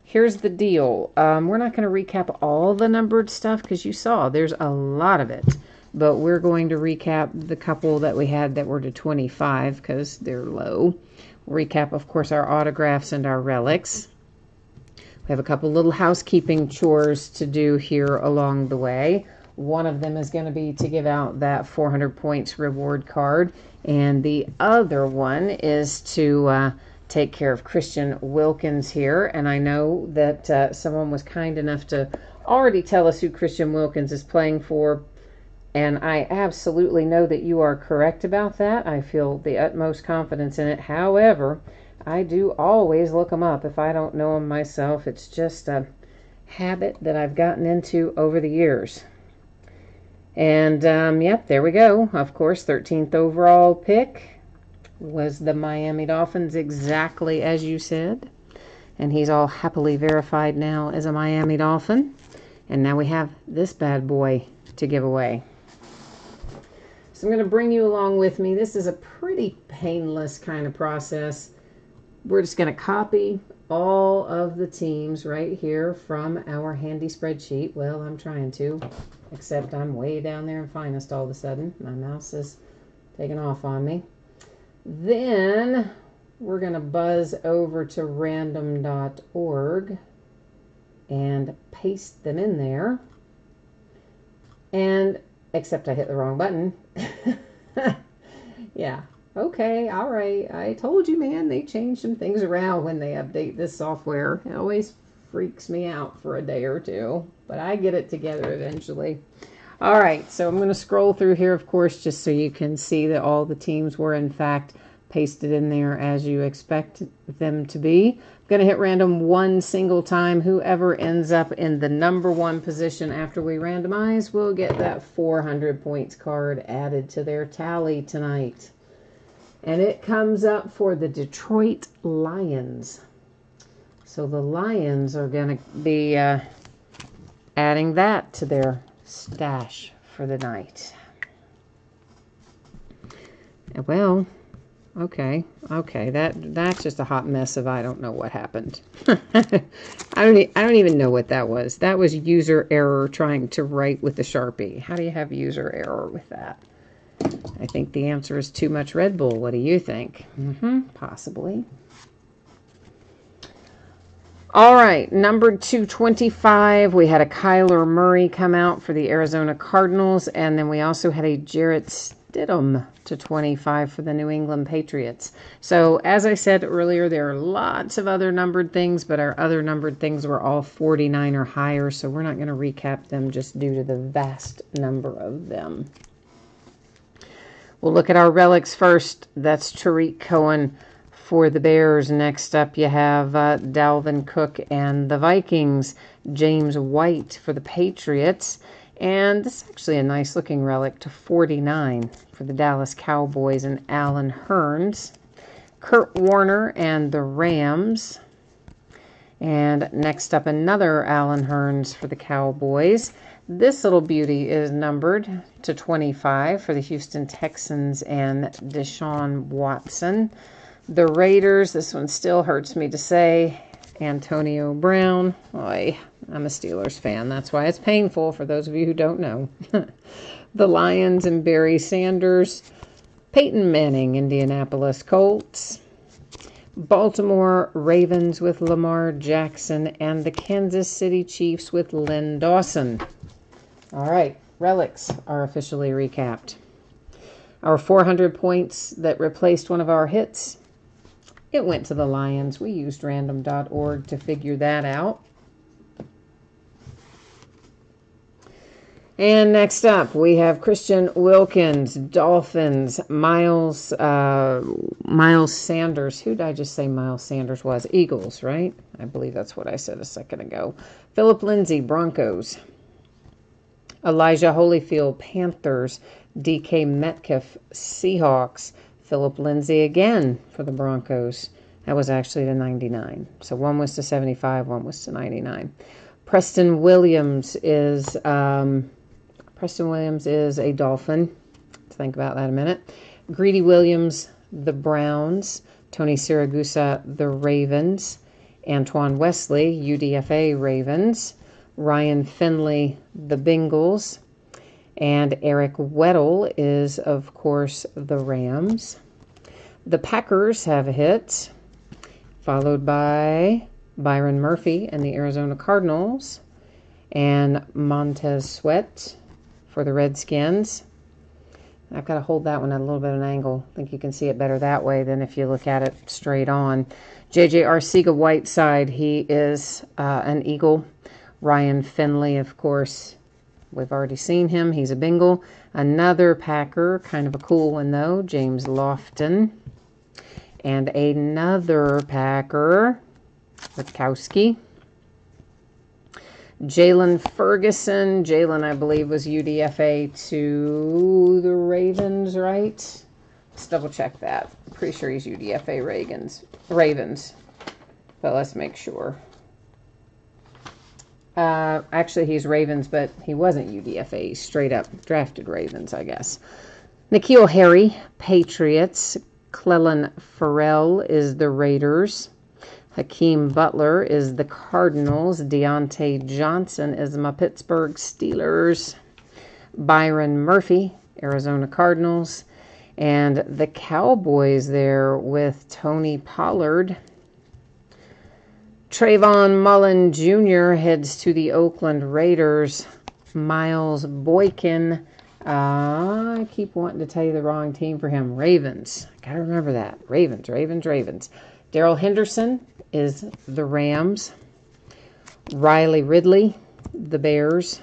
Here's the deal. We're not going to recap all the numbered stuff because you saw there's a lot of it. But we're going to recap the couple that we had that were to 25 because they're low. Recap, of course, our autographs and our relics. We have a couple little housekeeping chores to do here along the way. One of them is going to be to give out that 400 points reward card. And the other one is to take care of Christian Wilkins here. And I know that someone was kind enough to already tell us who Christian Wilkins is playing for. And I absolutely know that you are correct about that. I feel the utmost confidence in it. However, I do always look them up if I don't know them myself. It's just a habit that I've gotten into over the years. And, yep, there we go. Of course, 13th overall pick was the Miami Dolphins, exactly as you said. And he's all happily verified now as a Miami Dolphin. And now we have this bad boy to give away. So I'm going to bring you along with me. This is a pretty painless kind of process. We're just going to copy all of the teams right here from our handy spreadsheet. Well, I'm trying to, except I'm way down there in Finest all of a sudden. My mouse is taking off on me. Then we're going to buzz over to random.org and paste them in there. And except I hit the wrong button. Yeah. Okay. All right. I told you, man, they change some things around when they update this software. It always freaks me out for a day or two, but I get it together eventually. All right. So I'm going to scroll through here, of course, just so you can see that all the teams were, in fact, pasted in there as you expect them to be. I'm going to hit random one single time. Whoever ends up in the number one position after we randomize will get that 400 points card added to their tally tonight. And it comes up for the Detroit Lions. So the Lions are going to be adding that to their stash for the night. Well, okay, that's just a hot mess of I don't know what happened. I don't even know what that was. That was user error trying to write with the Sharpie. How do you have user error with that? I think the answer is too much Red Bull. What do you think? Possibly. All right, number 225, we had a Kyler Murray come out for the Arizona Cardinals, and then we also had a Jarrett Stidham to 25 for the New England Patriots. So as I said earlier, there are lots of other numbered things, but our other numbered things were all 49 or higher, so we're not going to recap them just due to the vast number of them. We'll look at our relics first. That's Tariq Cohen for the Bears. Next up, you have Dalvin Cook and the Vikings. James White for the Patriots. And this is actually a nice looking relic to 49 for the Dallas Cowboys and Alan Hearns. Kurt Warner and the Rams. And next up, another Alan Hearns for the Cowboys. This little beauty is numbered to 25 for the Houston Texans and Deshaun Watson. The Raiders, this one still hurts me to say, Antonio Brown. Oy, I'm a Steelers fan. That's why it's painful for those of you who don't know. The Lions and Barry Sanders. Peyton Manning, Indianapolis Colts. Baltimore Ravens with Lamar Jackson. And the Kansas City Chiefs with Len Dawson. All right, relics are officially recapped. Our 400 points that replaced one of our hits, it went to the Lions. We used random.org to figure that out. And next up, we have Christian Wilkins, Dolphins, Miles Sanders. Who did I just say Miles Sanders was? Eagles, right? I believe that's what I said a second ago. Philip Lindsay, Broncos. Elijah Holyfield, Panthers. DK Metcalf, Seahawks. Philip Lindsay again for the Broncos. That was actually to 99. So one was to 75, one was to 99. Preston Williams is a Dolphin. Let's think about that a minute. Greedy Williams, the Browns. Tony Siragusa, the Ravens. Antoine Wesley, UDFA Ravens. Ryan Finley, the Bengals. And Eric Weddle is, of course, the Rams. The Packers have a hit, followed by Byron Murphy and the Arizona Cardinals. And Montez Sweat for the Redskins. I've got to hold that one at a little bit of an angle. I think you can see it better that way than if you look at it straight on. J.J. Arcega-Whiteside, he is an Eagle. Ryan Finley, of course, we've already seen him. He's a Bengal. Another Packer, kind of a cool one, though, James Lofton. And another Packer, Witkowski. Jalen Ferguson. Jalen, I believe, was UDFA to the Ravens, right? Let's double check that. I'm pretty sure he's UDFA Ravens. But let's make sure. Actually, he's Ravens, but he wasn't UDFA. He's straight up drafted Ravens, I guess. N'Keal Harry, Patriots. Clellan Ferrell is the Raiders. Hakeem Butler is the Cardinals. Deontay Johnson is my Pittsburgh Steelers. Byron Murphy, Arizona Cardinals. And the Cowboys there with Tony Pollard. Trayvon Mullen Jr. heads to the Oakland Raiders. Miles Boykin. I keep wanting to tell you the wrong team for him. Ravens. Got to remember that. Ravens. Darrell Henderson is the Rams. Riley Ridley, the Bears.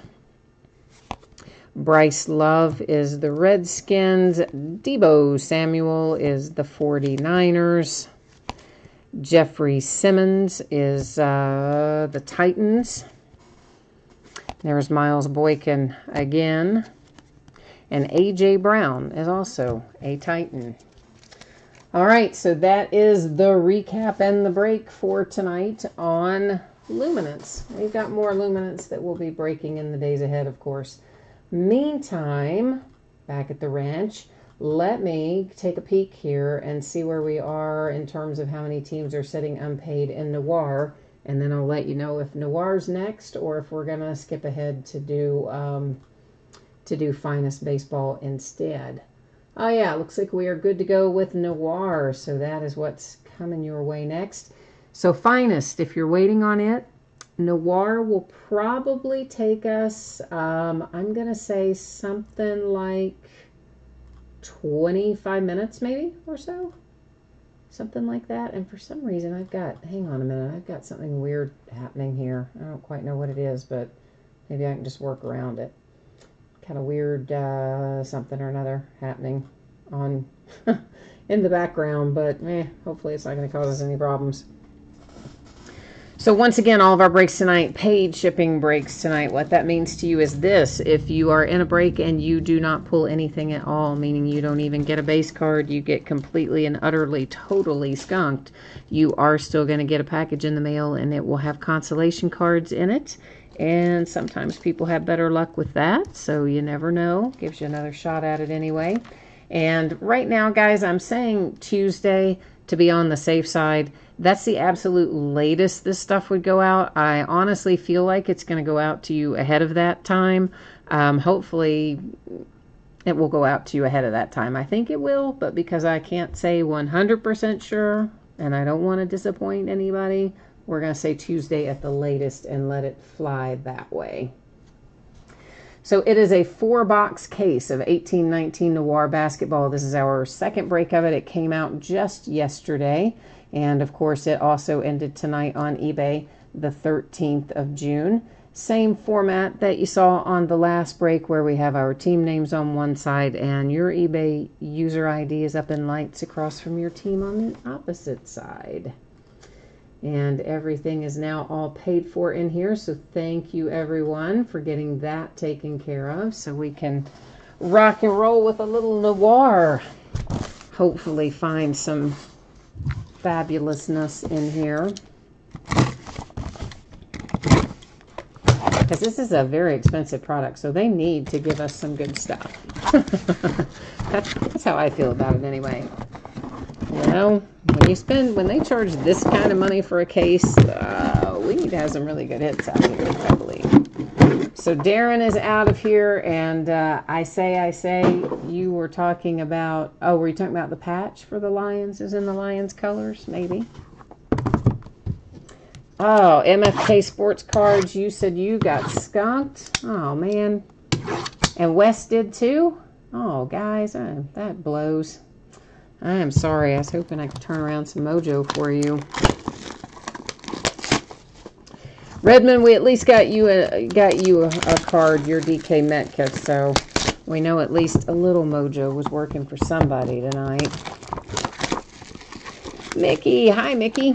Bryce Love is the Redskins. Deebo Samuel is the 49ers. Jeffrey Simmons is the Titans. There's Miles Boykin again. And A.J. Brown is also a Titan. All right, so that is the recap and the break for tonight on Luminance. We've got more Luminance that we'll be breaking in the days ahead, of course. Meantime, back at the ranch, let me take a peek here and see where we are in terms of how many teams are sitting unpaid in Noir. And then I'll let you know if Noir's next or if we're going to skip ahead to do Finest Baseball instead. Oh yeah, looks like we are good to go with Noir. So that is what's coming your way next. So Finest, if you're waiting on it, Noir will probably take us, I'm going to say something like 25 minutes maybe or so. Something like that. And for some reason hang on a minute, I've got something weird happening here. I don't quite know what it is, but maybe I can just work around it. Kind of weird something or another happening on in the background, but hopefully it's not going to cause us any problems. So once again, all of our breaks tonight, paid shipping breaks tonight. What that means to you is this: if you are in a break and you do not pull anything at all, meaning you don't even get a base card, you get completely and utterly, totally skunked, you are still going to get a package in the mail, and it will have consolation cards in it. And sometimes people have better luck with that, so you never know. Gives you another shot at it anyway. And right now, guys, I'm saying Tuesday to be on the safe side. That's the absolute latest this stuff would go out. I honestly feel like it's going to go out to you ahead of that time. Hopefully, it will go out to you ahead of that time. I think it will, but because I can't say 100% sure, and I don't want to disappoint anybody, we're going to say Tuesday at the latest and let it fly that way. So it is a 4-box case of 1819 Noir basketball. This is our second break of it. It came out just yesterday. And of course, it also ended tonight on eBay, the 13th of June. Same format that you saw on the last break, where we have our team names on one side and your eBay user ID is up in lights across from your team on the opposite side. And everything is now all paid for in here. So thank you, everyone, for getting that taken care of so we can rock and roll with a little Noir. Hopefully find some fabulousness in here. Because this is a very expensive product, so they need to give us some good stuff. That's how I feel about it anyway. You know, when they charge this kind of money for a case, we need to have some really good hits out here, I believe. So Darren is out of here, and I say, you were talking about, were you talking about the patch for the Lions is in the Lions colors, maybe? Oh, MFK Sports Cards, you said you got skunked? Oh, man. And Wes did too? Oh, guys, that blows. I am sorry. I was hoping I could turn around some mojo for you. Redmond, we at least got you a card, your DK Metcalf, so we know at least a little mojo was working for somebody tonight. Mickey, hi Mickey.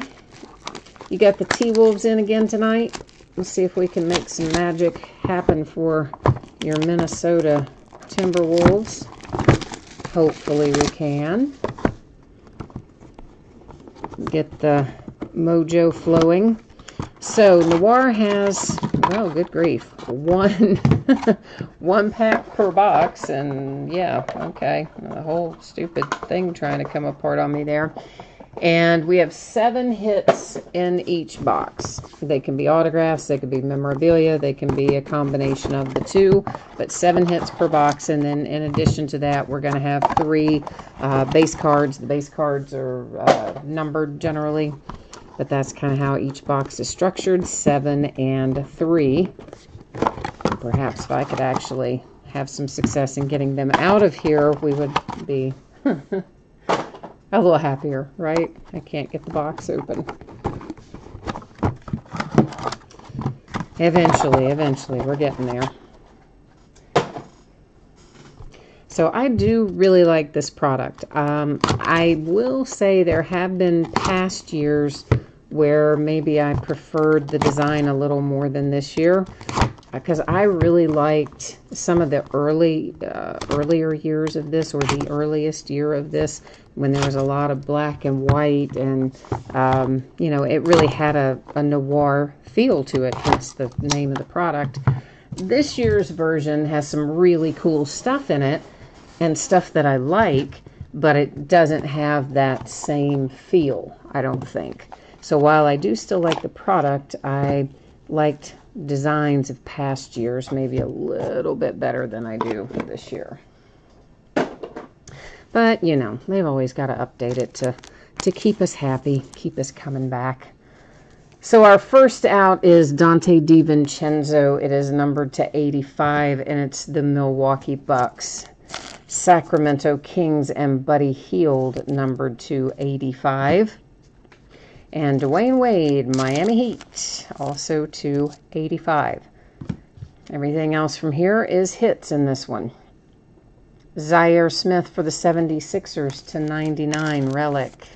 You got the T-Wolves in again tonight. Let's see if we can make some magic happen for your Minnesota Timberwolves. Hopefully we can. Get the mojo flowing. So Noir has, oh good grief, one pack per box, and yeah, okay, the whole stupid thing trying to come apart on me there. And we have 7 hits in each box. They can be autographs, they could be memorabilia, they can be a combination of the two, but 7 hits per box. And then in addition to that, we're going to have 3 base cards. The base cards are numbered generally, but that's kind of how each box is structured, 7 and 3. Perhaps if I could actually have some success in getting them out of here, we would be a little happier, right? I can't get the box open. Eventually, we're getting there. So I do really like this product. I will say there have been past years where maybe I preferred the design a little more than this year, because I really liked some of the earlier years of this, or the earliest year of this, when there was a lot of black and white, and you know, it really had a noir feel to it, hence the name of the product. This year's version has some really cool stuff in it, and stuff that I like, but it doesn't have that same feel, I don't think. So while I do still like the product, I liked designs of past years maybe a little bit better than I do this year. But, you know, they've always got to update it to keep us happy, keep us coming back. So our first out is Dante DiVincenzo. It is numbered to 85, and it's the Milwaukee Bucks. Sacramento Kings and Buddy Hield, numbered to 85. And Dwayne Wade, Miami Heat, also to 85. Everything else from here is hits in this one. Zaire Smith for the 76ers to 99, relic.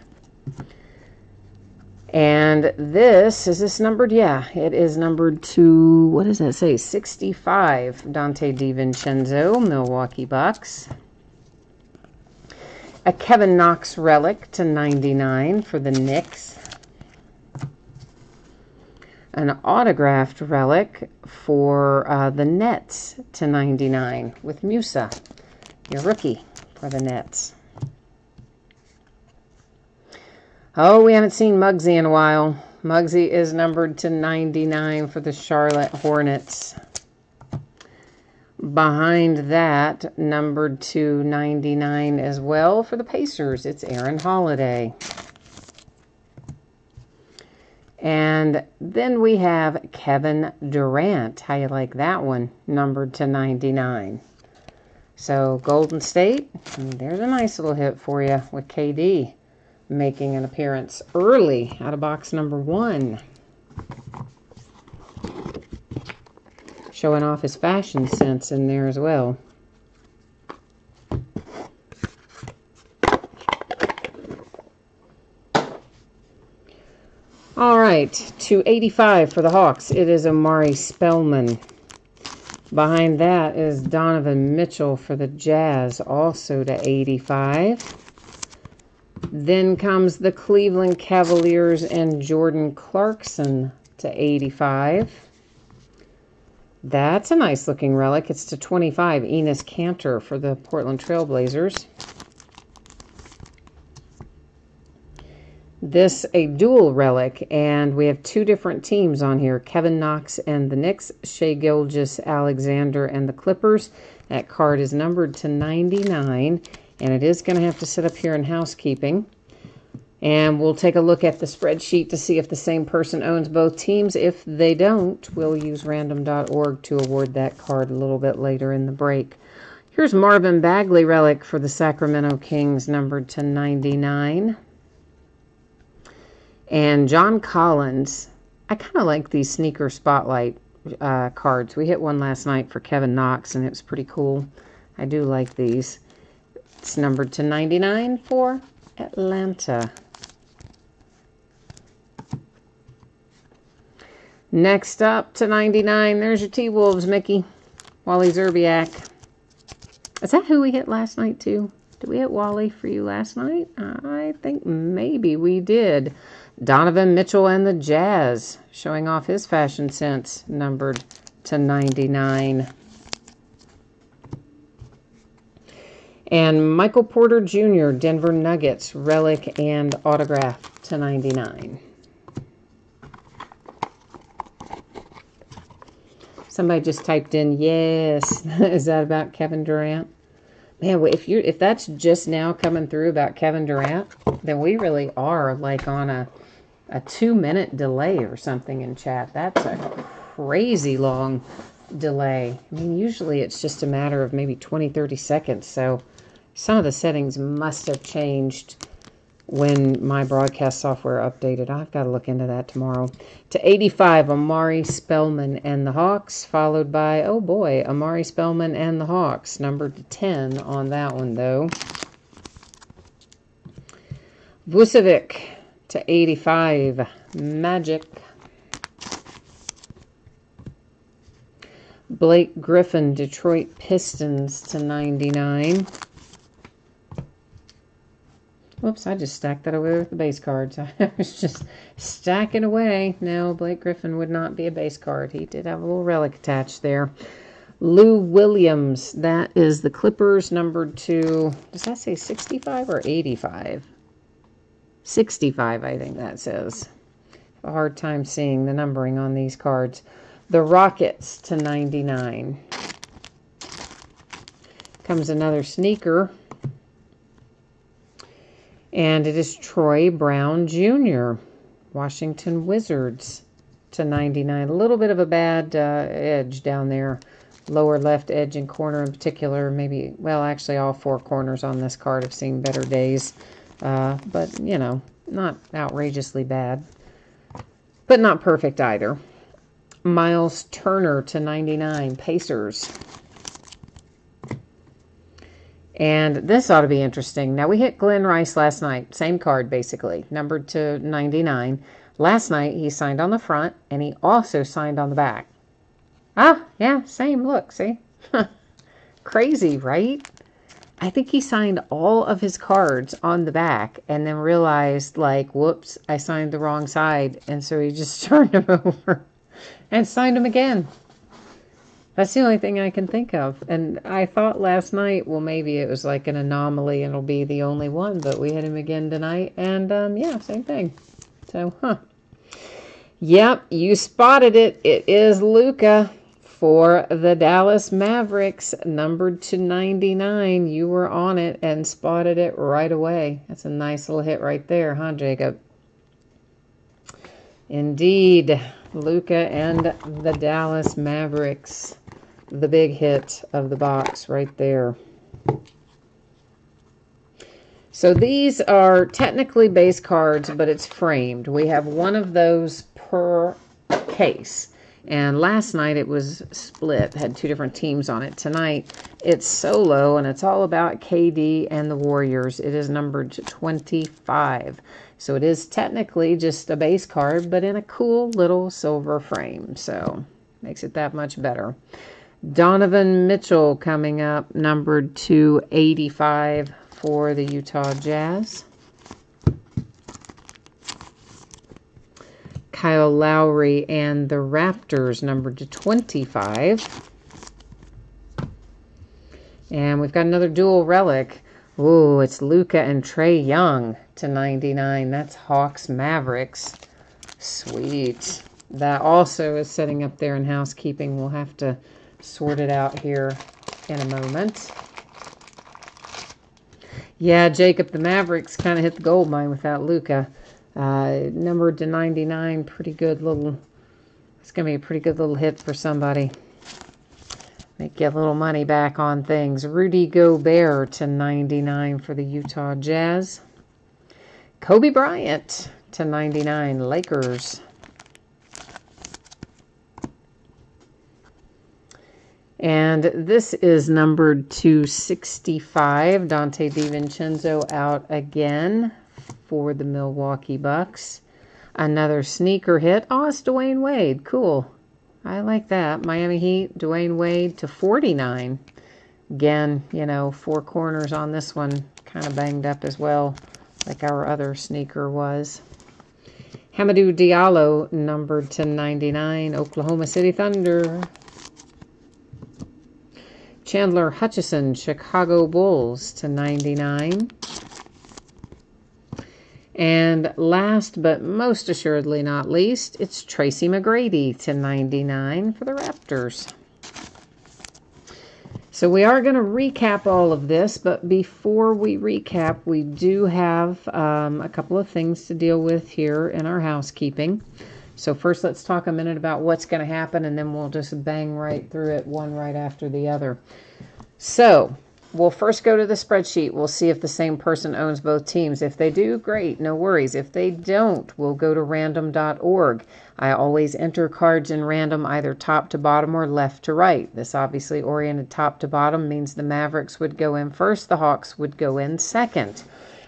And is this numbered? Yeah, it is numbered to, what does that say? 65, Dante DiVincenzo, Milwaukee Bucks. A Kevin Knox relic to 99 for the Knicks. An autographed relic for the Nets to 99 with Musa, your rookie for the Nets. Oh, we haven't seen Muggsy in a while. Muggsy is numbered to 99 for the Charlotte Hornets. Behind that, numbered to 99 as well for the Pacers, it's Aaron Holiday. And then we have Kevin Durant. How you like that one? Numbered to 99. So Golden State, there's a nice little hit for you with KD making an appearance early out of box number 1. Showing off his fashion sense in there as well. All right, to 85 for the Hawks, it is Omari Spellman. Behind that is Donovan Mitchell for the Jazz, also to 85. Then comes the Cleveland Cavaliers and Jordan Clarkson to 85. That's a nice looking relic. It's to 25, Enes Kanter for the Portland Trail Blazers. This a dual relic, and we have 2 different teams on here. Kevin Knox and the Knicks, Shai Gilgeous-Alexander and the Clippers. That card is numbered to 99, and it is going to have to sit up here in housekeeping. And we'll take a look at the spreadsheet to see if the same person owns both teams. If they don't, we'll use random.org to award that card a little bit later in the break. Here's Marvin Bagley relic for the Sacramento Kings, numbered to 99. And John Collins. I kind of like these sneaker spotlight cards. We hit one last night for Kevin Knox, and it was pretty cool. I do like these. It's numbered to 99 for Atlanta. Next up to 99, there's your T-Wolves, Mickey. Wally Zerbiak. Is that who we hit last night, too? Did we hit Wally for you last night? I think maybe we did. Donovan Mitchell and the Jazz, showing off his fashion sense, numbered to 99. And Michael Porter Jr., Denver Nuggets, relic and autograph to 99. Somebody just typed in, yes. Is that about Kevin Durant? Man, if that's just now coming through about Kevin Durant, then we really are like on a 2-minute delay or something in chat. That's a crazy long delay. I mean, usually it's just a matter of maybe 20, 30 seconds. So some of the settings must have changed when my broadcast software updated. I've got to look into that tomorrow. To 85, Omari Spellman and the Hawks, followed by, oh boy, Omari Spellman and the Hawks, numbered to 10 on that one, though. Vucevic to 85, Magic. Blake Griffin, Detroit Pistons to 99. Whoops, I just stacked that away with the base cards. I was just stacking away. No, Blake Griffin would not be a base card. He did have a little relic attached there. Lou Williams, that is the Clippers, numbered to, does that say 65 or 85? 65, I think that says. A hard time seeing the numbering on these cards. The Rockets to 99. Comes another sneaker. And it is Troy Brown Jr., Washington Wizards to 99. A little bit of a bad edge down there lower left edge and corner in particular. Maybe, well, actually all four corners on this card have seen better days. But, you know, not outrageously bad. But not perfect either. Miles Turner to 99, Pacers. And this ought to be interesting. Now, we hit Glenn Rice last night. Same card, basically, numbered to 99. Last night, he signed on the front, and he also signed on the back. Ah, yeah, same. Look, see? Crazy, right? I think he signed all of his cards on the back and then realized, like, whoops, I signed the wrong side. And so he just turned them over and signed them again. That's the only thing I can think of. And I thought last night, well, maybe it was like an anomaly and it'll be the only one. But we hit him again tonight. And, yeah, same thing. So, Yep, you spotted it. It is Luka for the Dallas Mavericks, numbered to 99. You were on it and spotted it right away. That's a nice little hit right there, huh, Jacob? Indeed, Luka and the Dallas Mavericks. The big hit of the box right there. So these are technically base cards, but it's framed. We have one of those per case. And last night it was split, had two different teams on it. Tonight it's solo, and it's all about KD and the Warriors. It is numbered to 25. So it is technically just a base card, but in a cool little silver frame. So makes it that much better. Donovan Mitchell coming up, numbered to 85 for the Utah Jazz. Kyle Lowry and the Raptors, numbered to 25. And we've got another dual relic. Ooh, it's Luka and Trae Young to 99. That's Hawks Mavericks. Sweet. That also is setting up there in housekeeping. We'll have to sort it out here in a moment. Yeah, Jacob, the Mavericks kind of hit the gold mine without Luka. Numbered to 99, pretty good little, it's going to be a pretty good little hit for somebody. Make you a little money back on things. Rudy Gobert to 99 for the Utah Jazz. Kobe Bryant to 99, Lakers. And this is numbered to 65. Dante DiVincenzo out again for the Milwaukee Bucks. Another sneaker hit. Oh, it's Dwayne Wade. Cool. I like that. Miami Heat, Dwayne Wade to 49. Again, you know, four corners on this one. Kind of banged up as well, like our other sneaker was. Hamidou Diallo, numbered to 99. Oklahoma City Thunder. Chandler Hutchison, Chicago Bulls to 99. And last but most assuredly not least, it's Tracy McGrady to 99 for the Raptors. So we are going to recap all of this, but before we recap, we do have a couple of things to deal with here in our housekeeping. So first, let's talk a minute about what's going to happen, and then we'll just bang right through it, one right after the other. So we'll first go to the spreadsheet. We'll see if the same person owns both teams. If they do, great, no worries. If they don't, we'll go to random.org. I always enter cards in random, either top to bottom or left to right. This obviously oriented top to bottom means the Mavericks would go in first, the Hawks would go in second.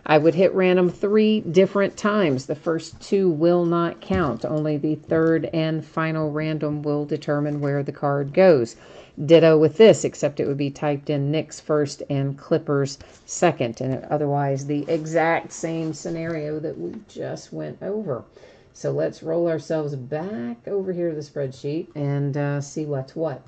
I would hit random 3 different times. The first 2 will not count. Only the third and final random will determine where the card goes. Ditto with this, except it would be typed in Knicks first and Clippers second. And otherwise, the exact same scenario that we just went over. So let's roll ourselves back over here to the spreadsheet and see what's what.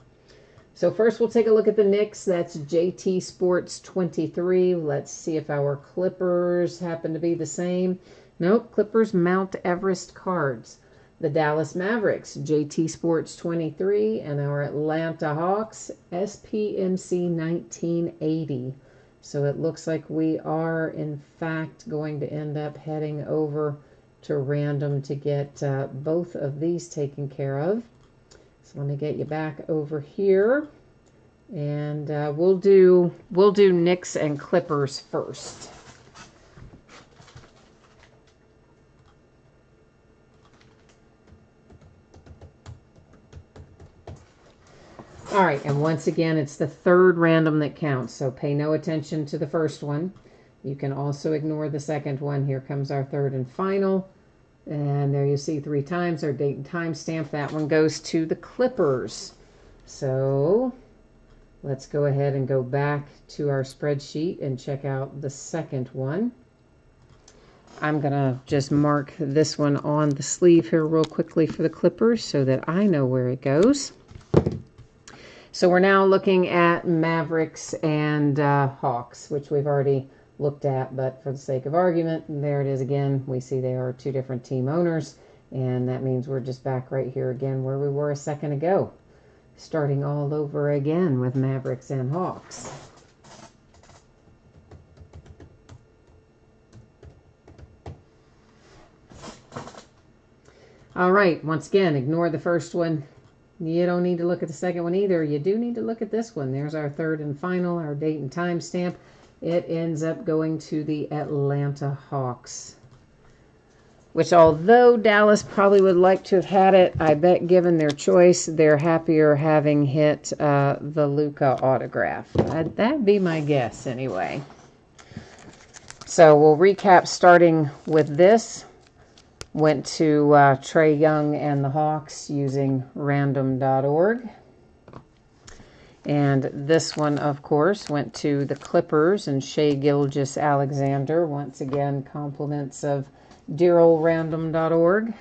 So first we'll take a look at the Knicks. That's JT Sports 23. Let's see if our Clippers happen to be the same. Nope, Clippers Mount Everest cards. The Dallas Mavericks, JT Sports 23, and our Atlanta Hawks, SPMC 1980. So it looks like we are, in fact, going to end up heading over to random to get both of these taken care of. So let me get you back over here. And we'll do nicks and clippers first. All right, and once again, it's the third random that counts, so pay no attention to the first one. You can also ignore the second one. Here comes our third and final. And there you see 3 times our date and time stamp. That one goes to the clippers. So let's go ahead and go back to our spreadsheet and check out the second one. I'm going to just mark this one on the sleeve here real quickly for the clippers so that I know where it goes. So we're now looking at Mavericks and Hawks, which we've already looked at, but for the sake of argument, there it is again. We see they are 2 different team owners, and that means we're just back right here again where we were a second ago, starting all over again with Mavericks and Hawks. All right, once again, ignore the first one. You don't need to look at the second one either. You do need to look at this one. There's our third and final, our date and time stamp. It ends up going to the Atlanta Hawks, which although Dallas probably would like to have had it, I bet given their choice, they're happier having hit the Luka autograph. That'd be my guess anyway. So we'll recap starting with this. Went to Trae Young and the Hawks using random.org. And this one, of course, went to the Clippers and Shai Gilgeous-Alexander. Once again, compliments of dear old random.org.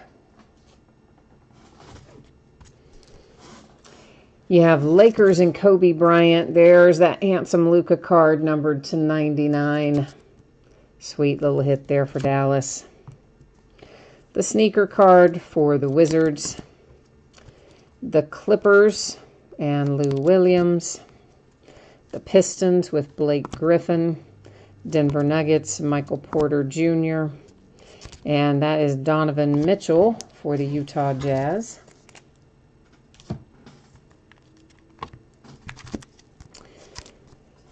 You have Lakers and Kobe Bryant. There's that handsome Luka card numbered to 99. Sweet little hit there for Dallas. The sneaker card for the Wizards, the Clippers and Lou Williams, the Pistons with Blake Griffin, Denver Nuggets, Michael Porter Jr., and that is Donovan Mitchell for the Utah Jazz.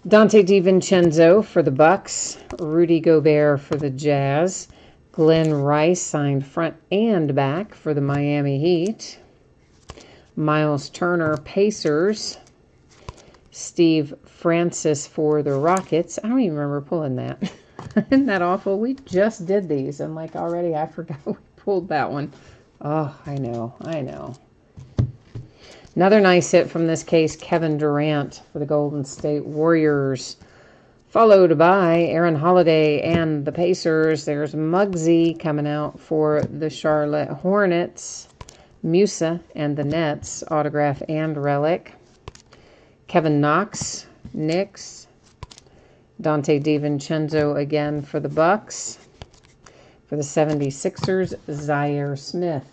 Dante DiVincenzo for the Bucks, Rudy Gobert for the Jazz, Glenn Rice signed front and back for the Miami Heat. Miles Turner, Pacers. Steve Francis for the Rockets. I don't even remember pulling that. Isn't that awful? We just did these, and like already I forgot we pulled that one. Oh, I know. Another nice hit from this case, Kevin Durant for the Golden State Warriors. Followed by Aaron Holiday and the Pacers. There's Muggsy coming out for the Charlotte Hornets. Musa and the Nets, autograph and relic. Kevin Knox, Knicks. Dante DiVincenzo again for the Bucks. For the 76ers, Zaire Smith.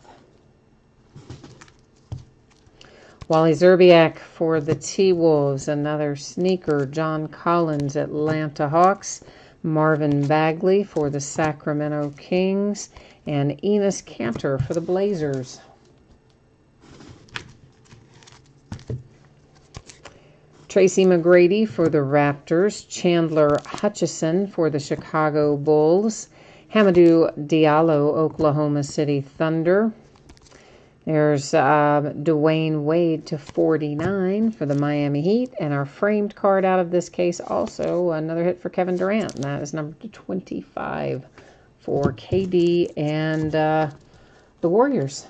Wally Zerbiak for the T-Wolves, another sneaker. John Collins, Atlanta Hawks. Marvin Bagley for the Sacramento Kings. And Enes Kanter for the Blazers. Tracy McGrady for the Raptors. Chandler Hutchison for the Chicago Bulls. Hamidou Diallo, Oklahoma City Thunder. There's Dwayne Wade to 49 for the Miami Heat. And our framed card out of this case also, another hit for Kevin Durant. And that is number 25 for KD and the Warriors.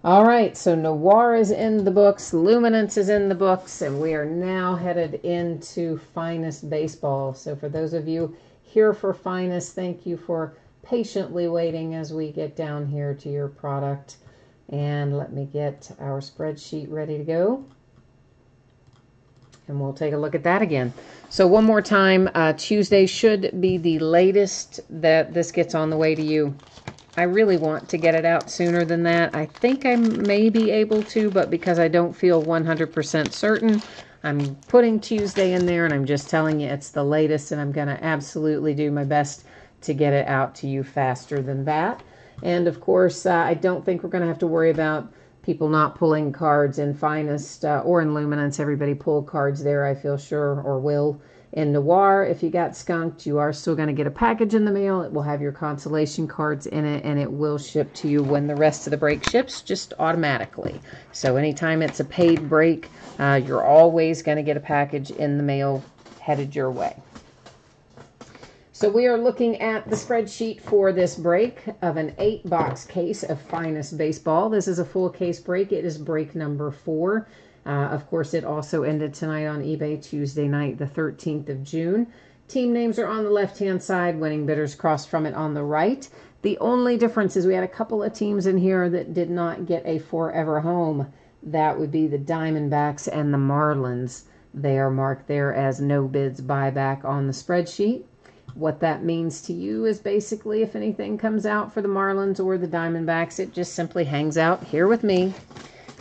All right, so Noir is in the books. Luminance is in the books. And we are now headed into Finest Baseball. So for those of you here for Finest, thank you for patiently waiting as we get down here to your product. And let me get our spreadsheet ready to go. And we'll take a look at that again. So one more time, Tuesday should be the latest that this gets on the way to you. I really want to get it out sooner than that. I think I may be able to, but because I don't feel 100% certain, I'm putting Tuesday in there, and I'm just telling you it's the latest, and I'm going to absolutely do my best to get it out to you faster than that. And, of course, I don't think we're going to have to worry about people not pulling cards in Finest or in Luminance. Everybody pulled cards there, I feel sure, or will. In Noir, if you got skunked, you are still going to get a package in the mail. It will have your consolation cards in it, and it will ship to you when the rest of the break ships, just automatically. So anytime it's a paid break, you're always going to get a package in the mail headed your way. So we are looking at the spreadsheet for this break of an 8-box case of Finest Baseball. This is a full case break. It is break number 4. Of course, it also ended tonight on eBay, Tuesday night, the 13th of June. Team names are on the left-hand side, winning bidders crossed from it on the right. The only difference is we had a couple of teams in here that did not get a forever home. That would be the Diamondbacks and the Marlins. They are marked there as no bids buyback on the spreadsheet. What that means to you is basically if anything comes out for the Marlins or the Diamondbacks, it just simply hangs out here with me,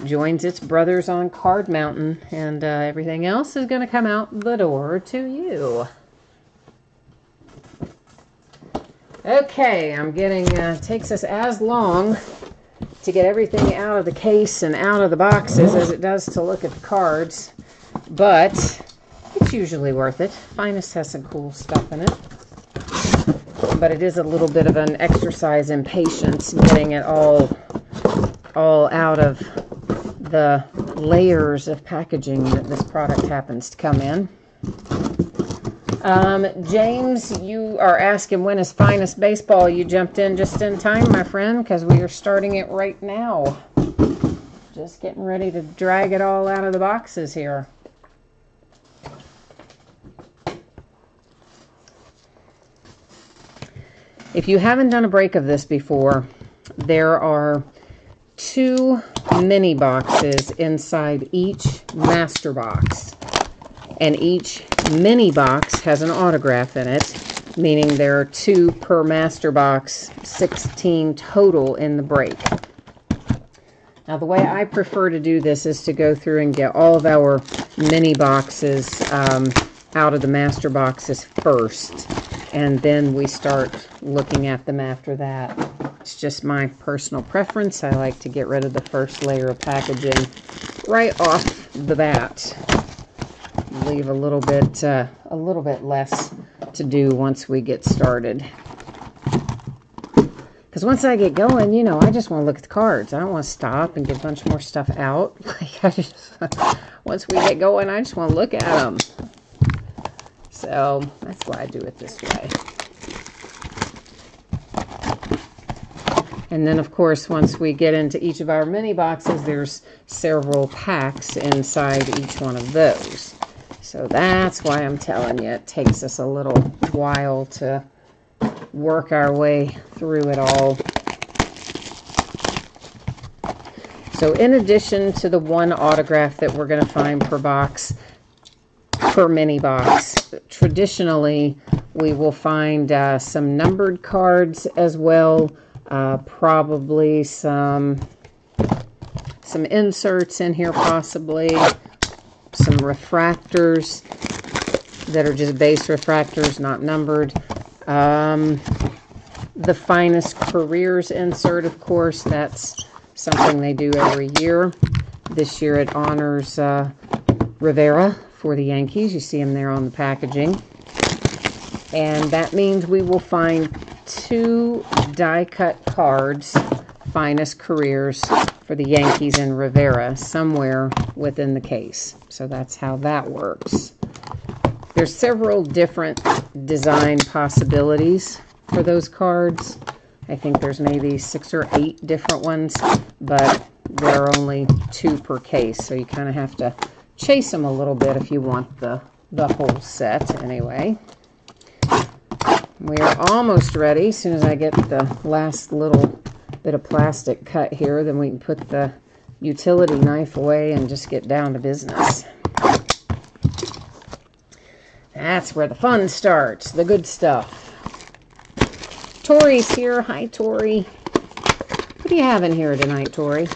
joins its brothers on Card Mountain, and everything else is going to come out the door to you. Okay, I'm getting, takes us as long to get everything out of the case and out of the boxes as it does to look at the cards, but it's usually worth it. Finest has some cool stuff in it, but it is a little bit of an exercise in patience getting it all out of the layers of packaging that this product happens to come in. James, you are asking when is Finest Baseball. You jumped in just in time, my friend, because we are starting it right now. Just getting ready to drag it all out of the boxes here. If you haven't done a break of this before, there are 2 mini boxes inside each master box, and each mini box has an autograph in it, meaning there are 2 per master box, 16 total in the break. Now the way I prefer to do this is to go through and get all of our mini boxes out of the master boxes first, and then we start looking at them after that. It's just my personal preference. I like to get rid of the first layer of packaging right off the bat. Leave a little bit less to do once we get started. Because once I get going, you know, I just want to look at the cards. I don't want to stop and get a bunch more stuff out. Once we get going, I just want to look at them. So that's why I do it this way. And then, of course, once we get into each of our mini boxes, there's several packs inside each one of those. So that's why I'm telling you, it takes us a little while to work our way through it all. So in addition to the 1 autograph that we're going to find per box, per mini box, traditionally we will find some numbered cards as well. Probably some inserts in here, possibly some refractors that are just base refractors, not numbered. The Finest Careers insert, of course, that's something they do every year. This year it honors Rivera for the Yankees. You see him there on the packaging. And that means we will find 2 die-cut cards, Finest Careers, for the Yankees and Rivera somewhere within the case. So that's how that works. There's several different design possibilities for those cards. I think there's maybe 6 or 8 different ones, but there are only 2 per case, so you kind of have to chase them a little bit if you want the whole set anyway. We are almost ready. As soon as I get the last little bit of plastic cut here, then we can put the utility knife away and just get down to business. That's where the fun starts, the good stuff. Tori's here. Hi, Tori. What do you have in here tonight, Tori?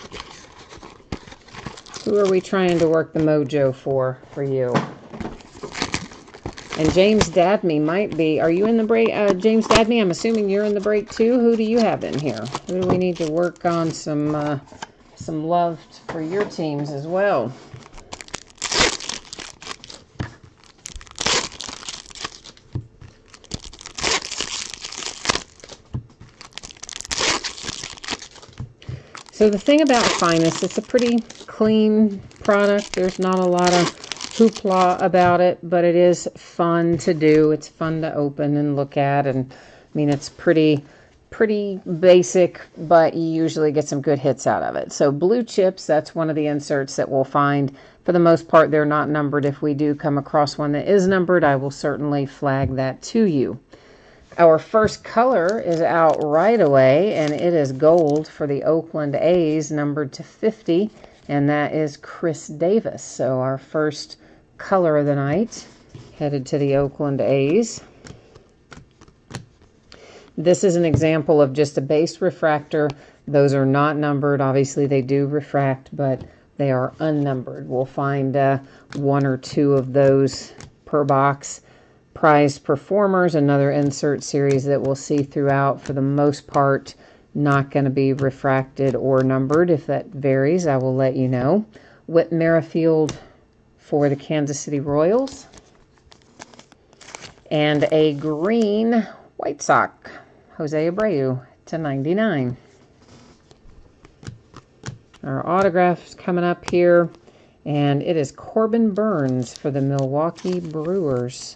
Who are we trying to work the mojo for you? And James Dadme might be. Are you in the break? James Dadme, I'm assuming you're in the break too. Who do you have in here? Who do we need to work on some some love for your teams as well. So the thing about Finest, it's a pretty clean product. There's not a lot of hoopla about it, but it is fun to do. It's fun to open and look at, and I mean, it's pretty basic, but you usually get some good hits out of it. So blue chips, that's one of the inserts that we'll find. For the most part, they're not numbered. If we do come across one that is numbered, I will certainly flag that to you. Our first color is out right away, and it is gold for the Oakland A's, numbered to 50, and that is Chris Davis. So our first color of the night, headed to the Oakland A's. This is an example of just a base refractor. Those are not numbered. Obviously, they do refract, but they are unnumbered. We'll find one or two of those per box. Prized Performers, another insert series that we'll see throughout. For the most part, not going to be refracted or numbered. If that varies, I will let you know. Whit Merrifield for the Kansas City Royals. And a green White Sox, Jose Abreu to 99. Our autograph's coming up here, and it is Corbin Burns for the Milwaukee Brewers.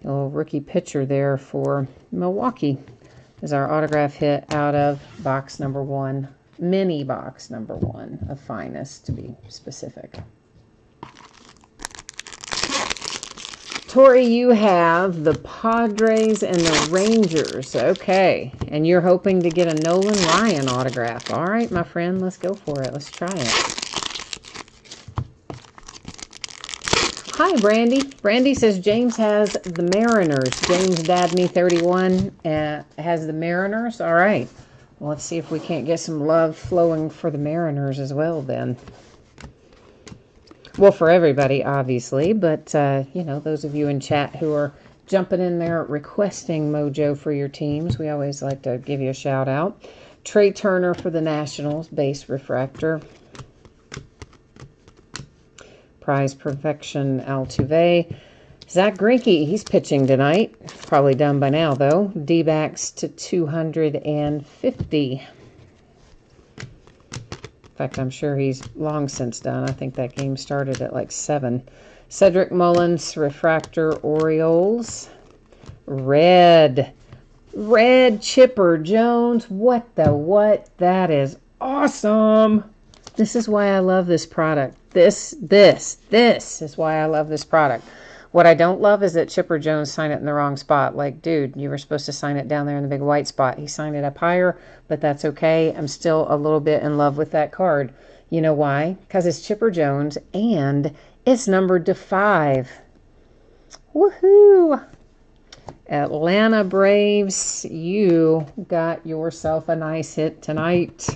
A little rookie pitcher there for Milwaukee is our autograph hit out of box number 1, mini box number 1 of Finest, to be specific. Tori, you have the Padres and the Rangers. Okay, and you're hoping to get a Nolan Ryan autograph. All right, my friend, let's go for it. Let's try it. Hi, Brandy. Brandy says James has the Mariners. James Dadney 31 has the Mariners. All right. Well, let's see if we can't get some love flowing for the Mariners as well then. Well, for everybody, obviously, but, you know, those of you in chat who are jumping in there requesting mojo for your teams, we always like to give you a shout out. Trey Turner for the Nationals, base refractor. Prize Perfection Altuve. Zach Greinke, he's pitching tonight. Probably done by now, though. D-backs to 250. In fact, I'm sure he's long since done. I think that game started at like 7. Cedric Mullins, refractor, Orioles. Red Chipper Jones. What the what? That is awesome. This is why I love this product. This is why I love this product. What I don't love is that Chipper Jones signed it in the wrong spot. Like, dude, you were supposed to sign it down there in the big white spot. He signed it up higher, but that's okay. I'm still a little bit in love with that card. You know why? Because it's Chipper Jones, and it's numbered to 5. Woohoo! Atlanta Braves, you got yourself a nice hit tonight.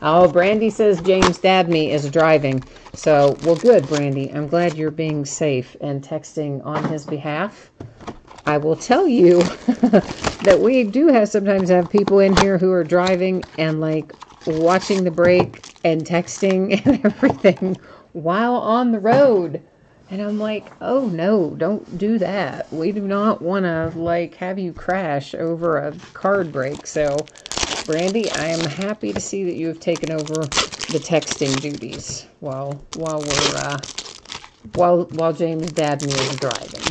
Oh, Brandy says James Dabney is driving. So, well, good, Brandy. I'm glad you're being safe and texting on his behalf. I will tell you that we do sometimes have people in here who are driving and, like, watching the break and texting and everything while on the road. And I'm like, oh, no, don't do that. We do not want to, like, have you crash over a card break. So, Brandy, I am happy to see that you have taken over the texting duties while James Dabney is driving.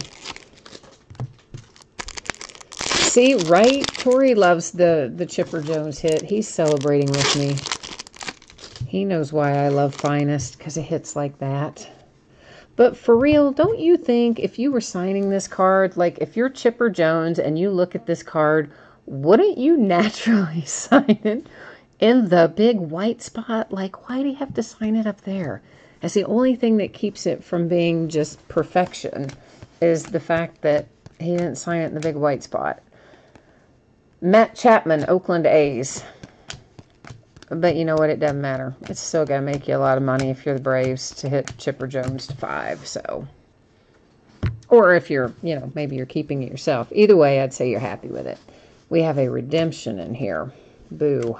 See, right? Tori loves the Chipper Jones hit. He's celebrating with me. He knows why I love Finest, because it hits like that. But for real, don't you think if you were signing this card, like if you're Chipper Jones and you look at this card, wouldn't you naturally sign it in the big white spot? Like, why do you have to sign it up there? That's the only thing that keeps it from being just perfection, is the fact that he didn't sign it in the big white spot. Matt Chapman, Oakland A's. But you know what? It doesn't matter. It's still going to make you a lot of money if you're the Braves to hit Chipper Jones to 5. So, or if you're, you know, maybe you're keeping it yourself. Either way, I'd say you're happy with it. We have a redemption in here. Boo.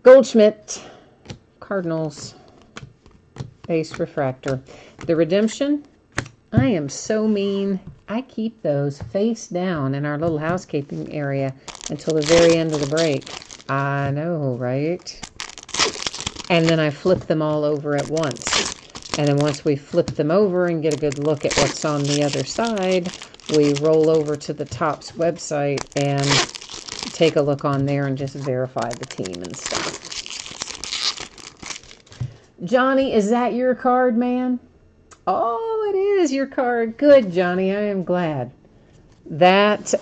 Goldschmidt, Cardinals, base refractor. The redemption, I am so mean. I keep those face down in our little housekeeping area until the very end of the break. I know, right? And then I flip them all over at once. And then once we flip them over and get a good look at what's on the other side, we roll over to the Topps website and take a look on there and just verify the team and stuff. Johnny, is that your card, man? Oh, it is your card. Good, Johnny. I am glad. That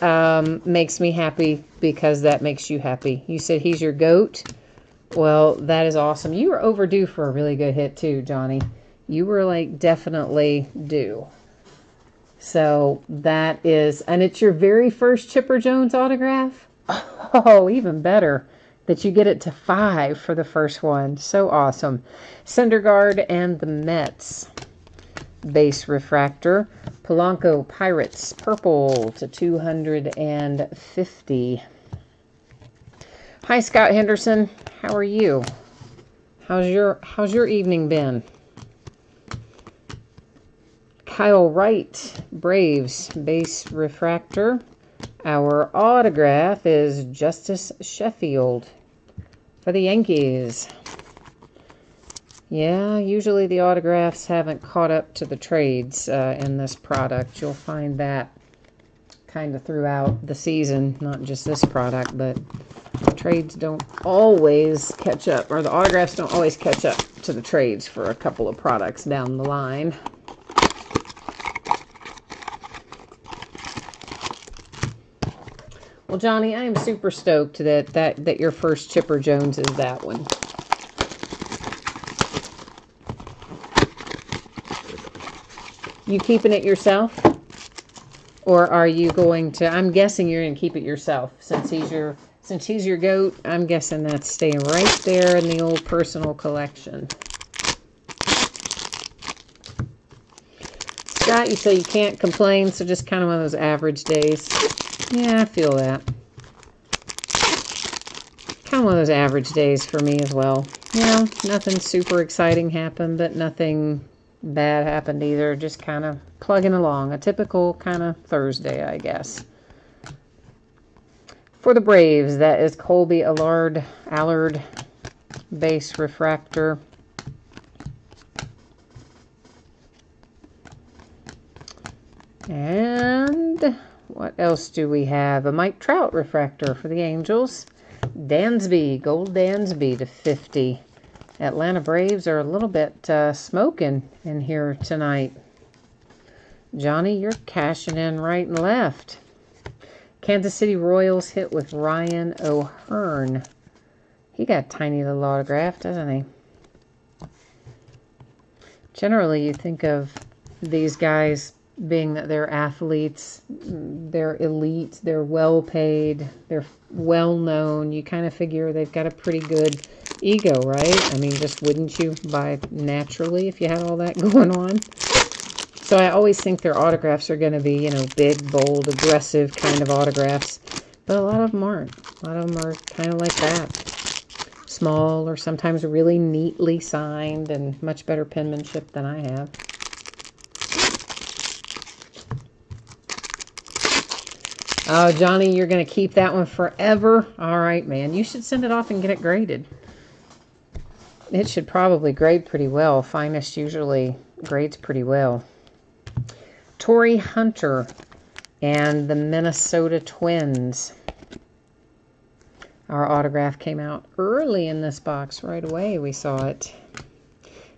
makes me happy because that makes you happy. You said he's your GOAT. Well, that is awesome. You were overdue for a really good hit too, Johnny. You were like definitely due. So that is, and it's your very first Chipper Jones autograph? Oh, even better that you get it to 5 for the first one. So awesome. Syndergaard and the Mets. Base refractor. Polanco Pirates, purple to 250. Hi, Scott Henderson. How are you? How's your evening been? Kyle Wright, Braves, base refractor. Our autograph is Justice Sheffield for the Yankees. Yeah, usually the autographs haven't caught up to the trades in this product. You'll find that kind of throughout the season, not just this product, but trades don't always catch up, or the autographs don't always catch up to the trades for a couple of products down the line. Well, Johnny, I am super stoked that your first Chipper Jones is that one. You keeping it yourself? Or are you going to, I'm guessing you're going to keep it yourself. Since he's your GOAT, I'm guessing that's staying right there in the old personal collection. Scott, you say you can't complain, so just kind of one of those average days. Yeah, I feel that. Kind of one of those average days for me as well. You know, nothing super exciting happened, but nothing bad happened either. Just kind of plugging along. A typical kind of Thursday, I guess. For the Braves, that is Colby Allard, base refractor. And what else do we have? A Mike Trout refractor for the Angels. Dansby, gold Dansby to 50. Atlanta Braves are a little bit smoking in here tonight. Johnny, you're cashing in right and left. Kansas City Royals hit with Ryan O'Hearn. He got a tiny little autograph, doesn't he? Generally, you think of these guys being that they're athletes, they're elite, they're well paid, they're well known. You kind of figure they've got a pretty good ego, right? I mean, just wouldn't you by naturally if you had all that going on? So I always think their autographs are going to be, you know, big, bold, aggressive kind of autographs. But a lot of them aren't. A lot of them are kind of like that. Small or sometimes really neatly signed and much better penmanship than I have. Oh, Johnny, you're going to keep that one forever? All right, man. You should send it off and get it graded. It should probably grade pretty well. Finest usually grades pretty well. Torrey Hunter and the Minnesota Twins. Our autograph came out early in this box. Right away we saw it.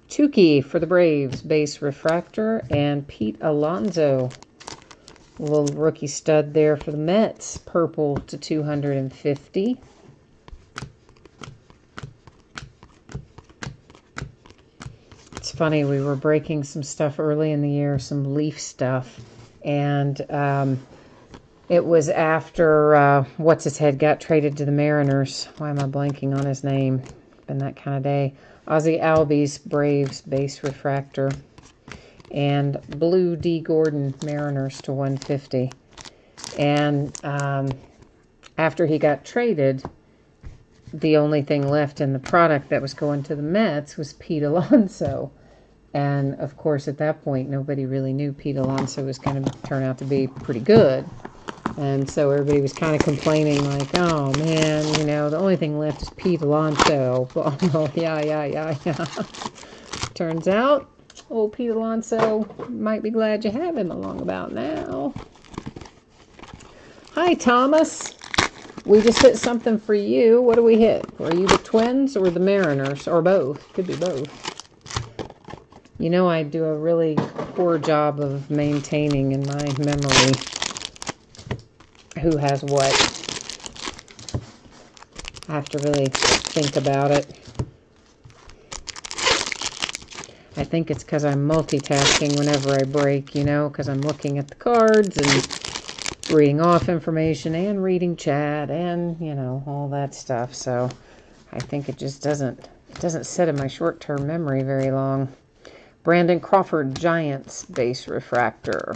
Tukey for the Braves, base refractor, and Pete Alonso. A little rookie stud there for the Mets, purple to 250. It's funny, we were breaking some stuff early in the year, some Leaf stuff, and it was after what's-his-head got traded to the Mariners. Why am I blanking on his name? Been that kind of day. Ozzie Albies, Braves, base refractor. And blue D. Gordon, Mariners to 150. And after he got traded, the only thing left in the product that was going to the Mets was Pete Alonso. And, of course, at that point, nobody really knew Pete Alonso was going to turn out to be pretty good. And so everybody was kind of complaining, like, oh, man, you know, the only thing left is Pete Alonso. Oh, yeah. Turns out, old Pete Alonso might be glad you have him along about now. Hi, Thomas. We just hit something for you. What do we hit? Were you the Twins or the Mariners? Or both? Could be both. You know, I do a really poor job of maintaining in my memory who has what. I have to really think about it. I think it's because I'm multitasking whenever I break, you know, because I'm looking at the cards and reading off information and reading chat and, you know, all that stuff. So I think it just doesn't sit in my short-term memory very long. Brandon Crawford, Giants base refractor.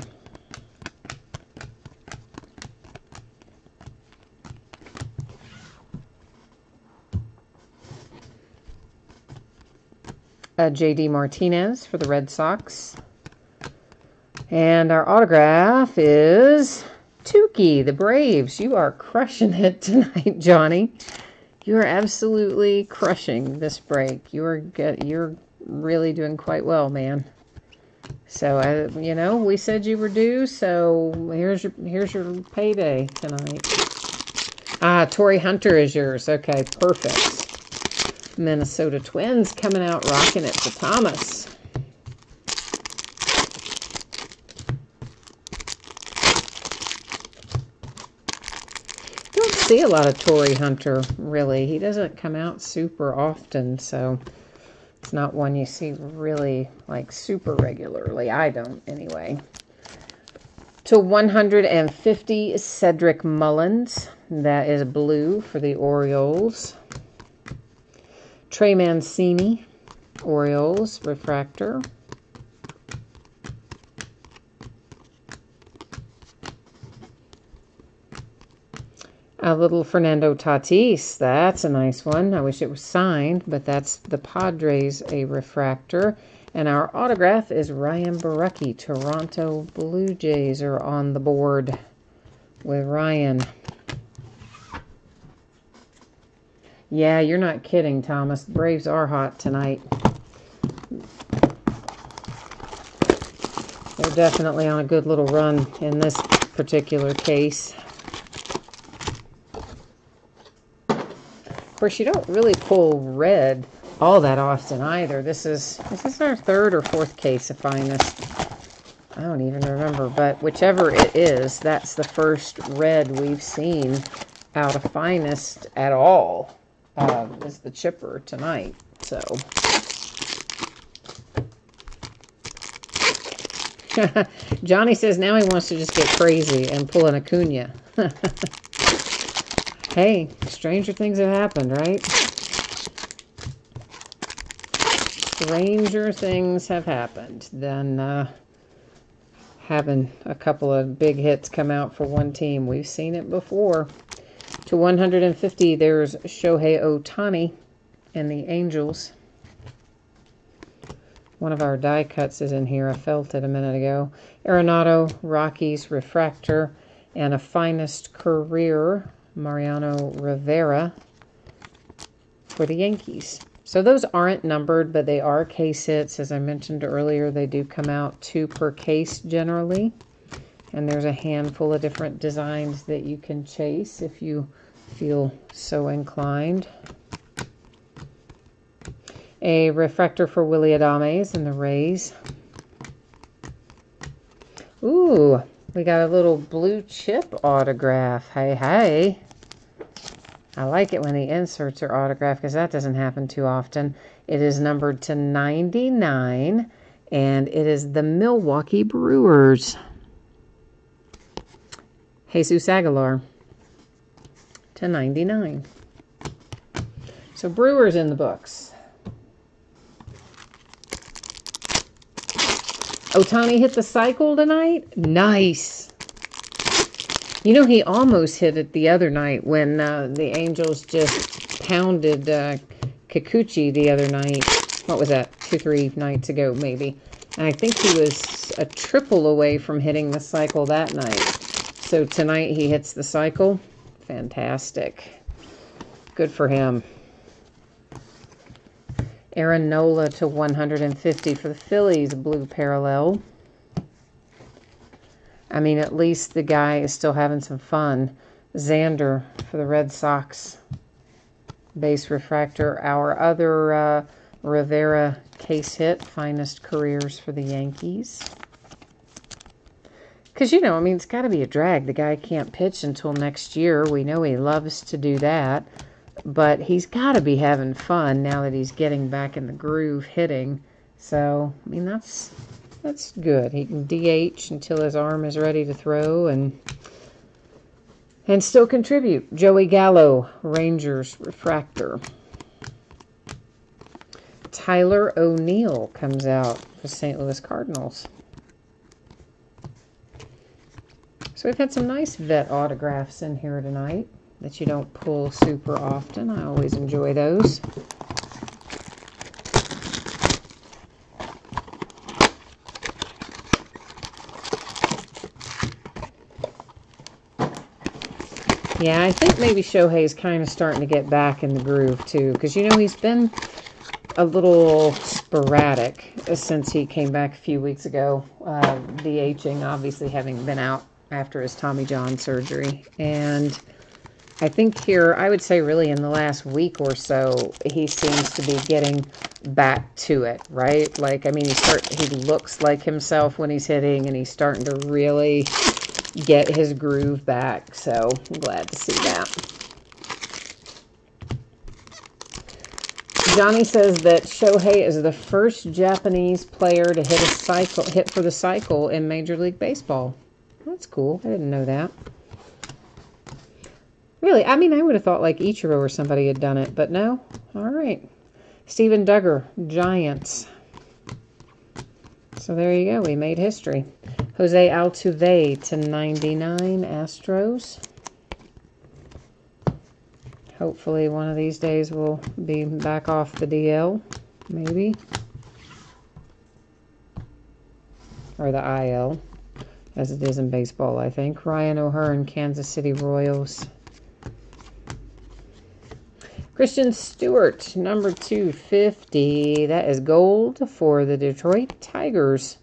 J.D. Martinez for the Red Sox. And our autograph is Tukey, the Braves. You are crushing it tonight, Johnny. You are absolutely crushing this break. You're really doing quite well, man. So, you know, we said you were due, so here's your payday tonight. Ah, Torrey Hunter is yours. Okay, perfect. Minnesota Twins coming out rocking it for Thomas. Don't see a lot of Torrey Hunter, really. He doesn't come out super often, so it's not one you see really, like, super regularly. I don't, anyway. To 150, Cedric Mullins. That is blue for the Orioles. Trey Mancini, Orioles, refractor. A little Fernando Tatis. That's a nice one. I wish it was signed, but that's the Padres, a refractor. And our autograph is Ryan Borucki. Toronto Blue Jays are on the board with Ryan. Yeah, you're not kidding, Thomas. The Braves are hot tonight. They're definitely on a good little run in this particular case. Of course, you don't really pull red all that often either. This is our third or fourth case of Finest. I don't even remember, but whichever it is, that's the first red we've seen out of Finest at all. Is the chipper tonight. So Johnny says now he wants to just get crazy and pull an Acuna. Hey, stranger things have happened, right? Stranger things have happened than having a couple of big hits come out for one team. We've seen it before. To 150, there's Shohei Ohtani and the Angels. One of our die cuts is in here. I felt it a minute ago. Arenado, Rockies, refractor, and a Finest career, Mariano Rivera, for the Yankees. So those aren't numbered, but they are case hits. As I mentioned earlier, they do come out 2 per case generally. And there's a handful of different designs that you can chase if you feel so inclined. A refractor for Willy Adames and the Rays. Ooh, we got a little blue chip autograph. Hey, hey. I like it when the inserts are autographed because that doesn't happen too often. It is numbered to 99, and it is the Milwaukee Brewers. Jesus Aguilar to 99. So Brewers in the books. Ohtani hit the cycle tonight? Nice. You know, he almost hit it the other night when the Angels just pounded Kikuchi the other night. What was that? 2-3 nights ago, maybe. And I think he was a triple away from hitting the cycle that night. So tonight he hits the cycle. Fantastic. Good for him. Aaron Nola to 150 for the Phillies, blue parallel. I mean, at least the guy is still having some fun. Xander for the Red Sox, base refractor. Our other Rivera case hit, finest careers for the Yankees. Because, you know, I mean, it's got to be a drag. The guy can't pitch until next year. We know he loves to do that. But he's got to be having fun now that he's getting back in the groove hitting. So, I mean, that's good. He can DH until his arm is ready to throw and still contribute. Joey Gallo, Rangers refractor. Tyler O'Neill comes out for St. Louis Cardinals. So we've had some nice vet autographs in here tonight that you don't pull super often. I always enjoy those. Yeah, I think maybe Shohei's kind of starting to get back in the groove too, because, you know, he's been a little sporadic since he came back a few weeks ago, DHing, obviously having been out after his Tommy John surgery. And I think here, I would say really in the last week or so, he seems to be getting back to it, right? Like, I mean, he looks like himself when he's hitting, and he's starting to really get his groove back. So I'm glad to see that. Johnny says that Shohei is the first Japanese player to hit for the cycle in Major League Baseball. That's cool. I didn't know that. Really, I mean, I would have thought like Ichiro or somebody had done it, but no. All right. Steven Duggar, Giants. So there you go. We made history. Jose Altuve to 99, Astros. Hopefully one of these days we'll be back off the DL, maybe. Or the IL, as it is in baseball, I think. Ryan O'Hearn, Kansas City Royals. Christian Stewart, number 250. That is gold for the Detroit Tigers.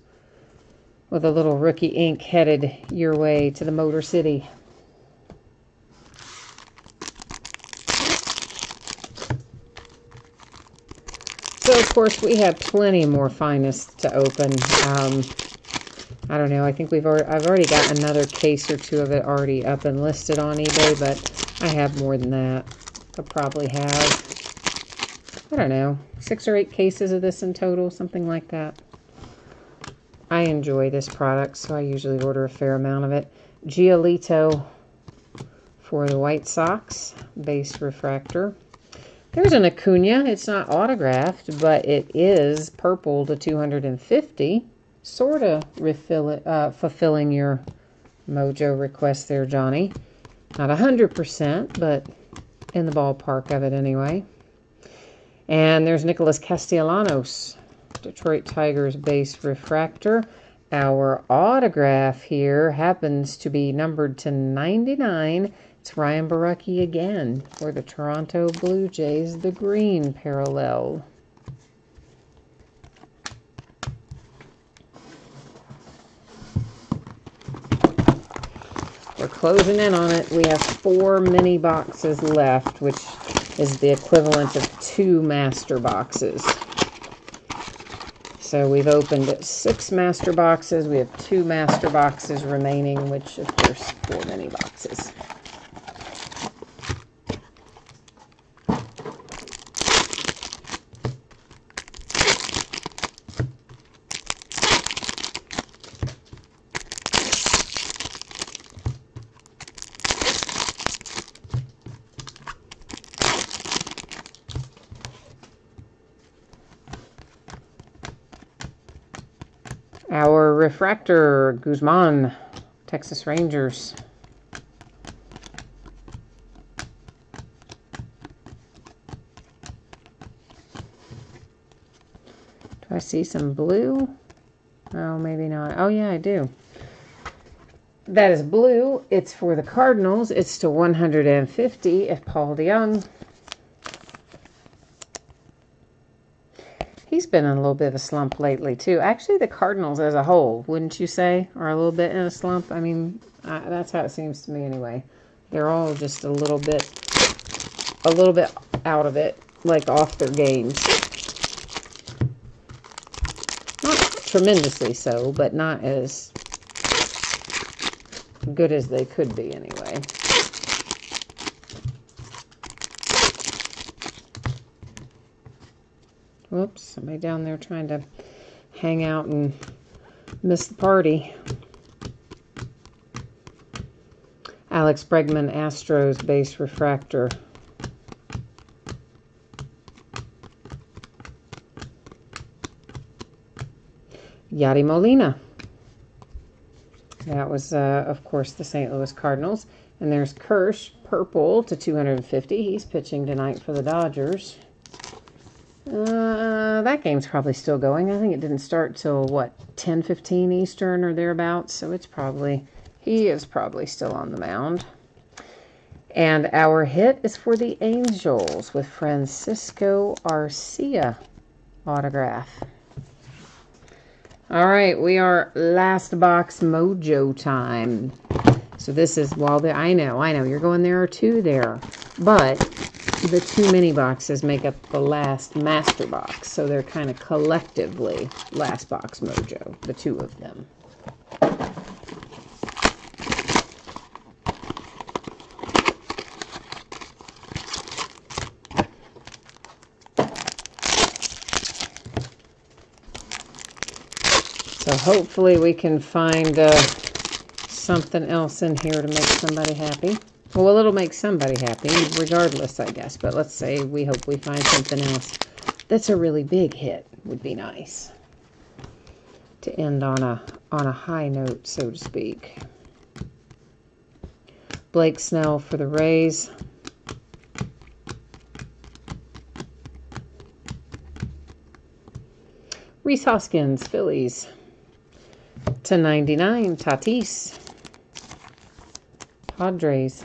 With a little rookie ink headed your way to the Motor City. So, of course, we have plenty more finest to open. I don't know. I think I've already got another case or two of it already up and listed on eBay, but I have more than that. I'll probably have, I don't know, 6 or 8 cases of this in total, something like that. I enjoy this product, so I usually order a fair amount of it. Giolito for the White Sox, base refractor. There's an Acuna. It's not autographed, but it is purple to 250. Sort of fulfilling your mojo request there, Johnny. Not 100%, but in the ballpark of it anyway. And there's Nicholas Castellanos, Detroit Tigers base refractor. Our autograph here happens to be numbered to 99. It's Ryan Borucki again for the Toronto Blue Jays, the green parallel. We're closing in on it. We have 4 mini boxes left, which is the equivalent of 2 master boxes. So we've opened 6 master boxes. We have 2 master boxes remaining, which of course 4 mini boxes. Our refractor, Guzman, Texas Rangers. Do I see some blue? Oh, maybe not. Oh, yeah, I do. That is blue. It's for the Cardinals. It's to 150 if Paul DeYoung. He's been in a little bit of a slump lately, too. Actually, the Cardinals as a whole, wouldn't you say, are a little bit in a slump? I mean, that's how it seems to me anyway. They're all just a little bit out of it, like off their games. Not tremendously so, but not as good as they could be anyway. Whoops, somebody down there trying to hang out and miss the party. Alex Bregman, Astros base refractor. Yadi Molina. That was, of course, the St. Louis Cardinals. And there's Kirsch, purple to 250. He's pitching tonight for the Dodgers. That game's probably still going. I think it didn't start till, what, 10:15 Eastern or thereabouts. So he is probably still on the mound. And our hit is for the Angels with Francisco Arcia autograph. All right, we are last box mojo time. So this is, well, I know, you're going there or two there. But the two mini boxes make up the last master box. So they're kind of collectively last box mojo, the two of them. So hopefully we can find something else in here to make somebody happy. Well, it'll make somebody happy regardless, I guess. But let's say we hope we find something else that's a really big hit. Would be nice to end on a high note, so to speak. Blake Snell for the Rays. Rhys Hoskins, Phillies. To 99, Tatis. Padres.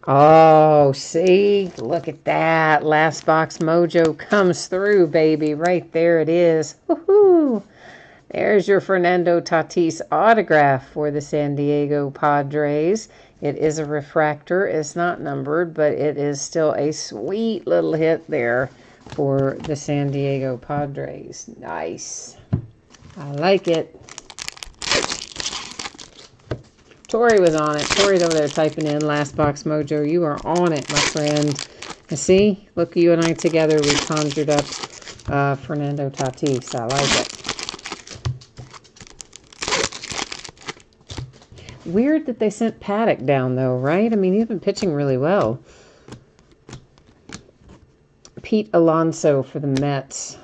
Oh, see? Look at that. Last box mojo comes through, baby. Right there it is. Woohoo! There's your Fernando Tatis autograph for the San Diego Padres. It is a refractor. It's not numbered, but it is still a sweet little hit there for the San Diego Padres. Nice. I like it. Tori was on it. Tori's over there typing in last box mojo. You are on it, my friend. And see, look, you and I together, we conjured up Fernando Tatis. I like it. Weird that they sent Paddock down, though, right? I mean, he's been pitching really well. Pete Alonso for the Mets.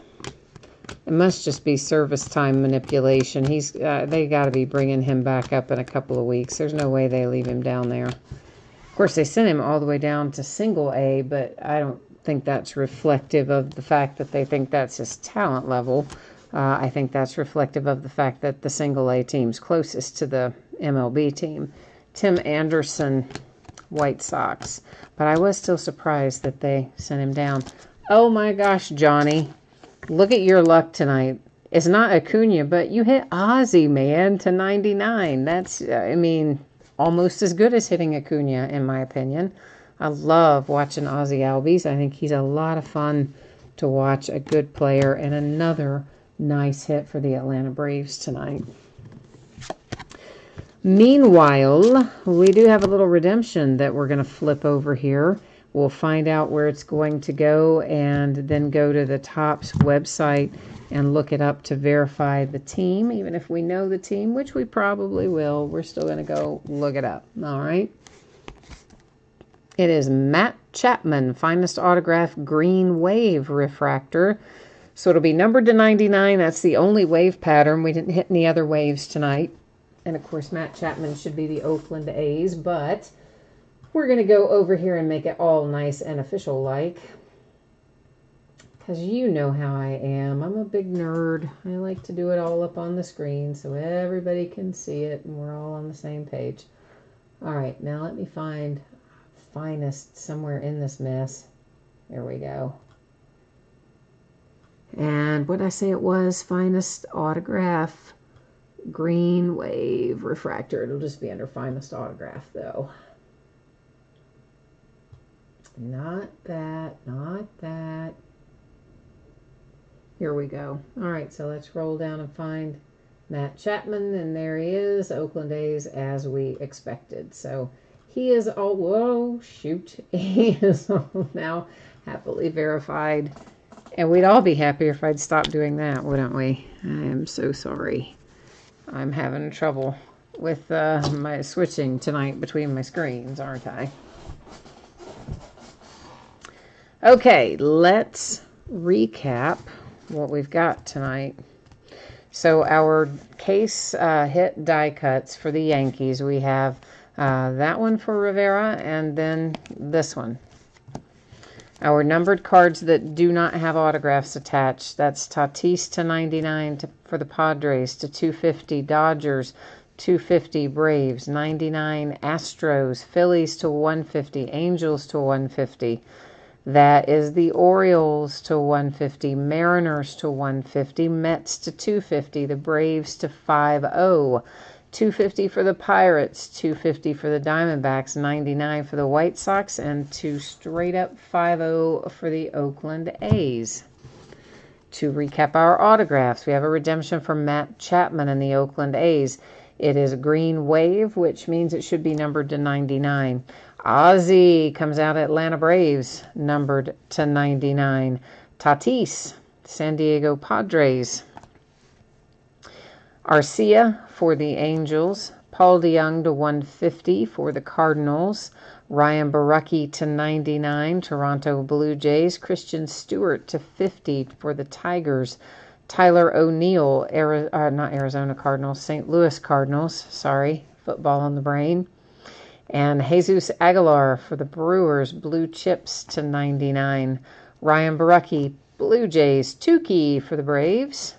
It must just be service time manipulation. They got to be bringing him back up in a couple of weeks. There's no way they leave him down there. Of course, they sent him all the way down to single A, but I don't think that's reflective of the fact that they think that's his talent level. I think that's reflective of the fact that the single A team's closest to the MLB team. Tim Anderson, White Sox. But I was still surprised that they sent him down. Oh my gosh, Johnny. Look at your luck tonight. It's not Acuna, but you hit Ozzy, man, to 99. That's, I mean, almost as good as hitting Acuna, in my opinion. I love watching Ozzy Albies. I think he's a lot of fun to watch, a good player, and another nice hit for the Atlanta Braves tonight. Meanwhile, we do have a little redemption that we're going to flip over here. We'll find out where it's going to go and then go to the Topps website and look it up to verify the team. Even if we know the team, which we probably will, we're still going to go look it up. All right. It is Matt Chapman, finest autograph green wave refractor. So it'll be numbered to 99. That's the only wave pattern. We didn't hit any other waves tonight. And, of course, Matt Chapman should be the Oakland A's, but we're going to go over here and make it all nice and official-like. Because you know how I am. I'm a big nerd. I like to do it all up on the screen so everybody can see it and we're all on the same page. All right, now let me find finest somewhere in this mess. There we go. And what did I say it was? Finest autograph. Green wave refractor. It'll just be under finest autograph though. Not that, not that. Here we go. All right, so let's roll down and find Matt Chapman, and there he is, Oakland A's, as we expected. So he is all, whoa, shoot. He is all now happily verified. And we'd all be happier if I'd stop doing that, wouldn't we? I am so sorry. I'm having trouble with my switching tonight between my screens, aren't I? Okay, let's recap what we've got tonight. So our case hit die cuts for the Yankees. We have that one for Rivera and then this one. Our numbered cards that do not have autographs attached. That's Tatis to 99 for the Padres, to 250 Dodgers, 250 Braves, 99 Astros, Phillies to 150, Angels to 150. That is the Orioles to 150, Mariners to 150, Mets to 250, the Braves to 50, 250 for the Pirates, 250 for the Diamondbacks, 99 for the White Sox, and 2 straight up 50 for the Oakland A's. To recap our autographs, we have a redemption for Matt Chapman and the Oakland A's. It is a green wave, which means it should be numbered to 99. Ozzy comes out Atlanta Braves, numbered to 99. Tatis, San Diego Padres. Arcia for the Angels. Paul DeJong to 150 for the Cardinals. Ryan Borucki to 99, Toronto Blue Jays. Christian Stewart to 50 for the Tigers. Tyler O'Neill, not Arizona Cardinals, St. Louis Cardinals. Sorry, football on the brain. And Jesus Aguilar for the Brewers, blue chips to 99. Ryan Borucki, Blue Jays. Tukey for the Braves.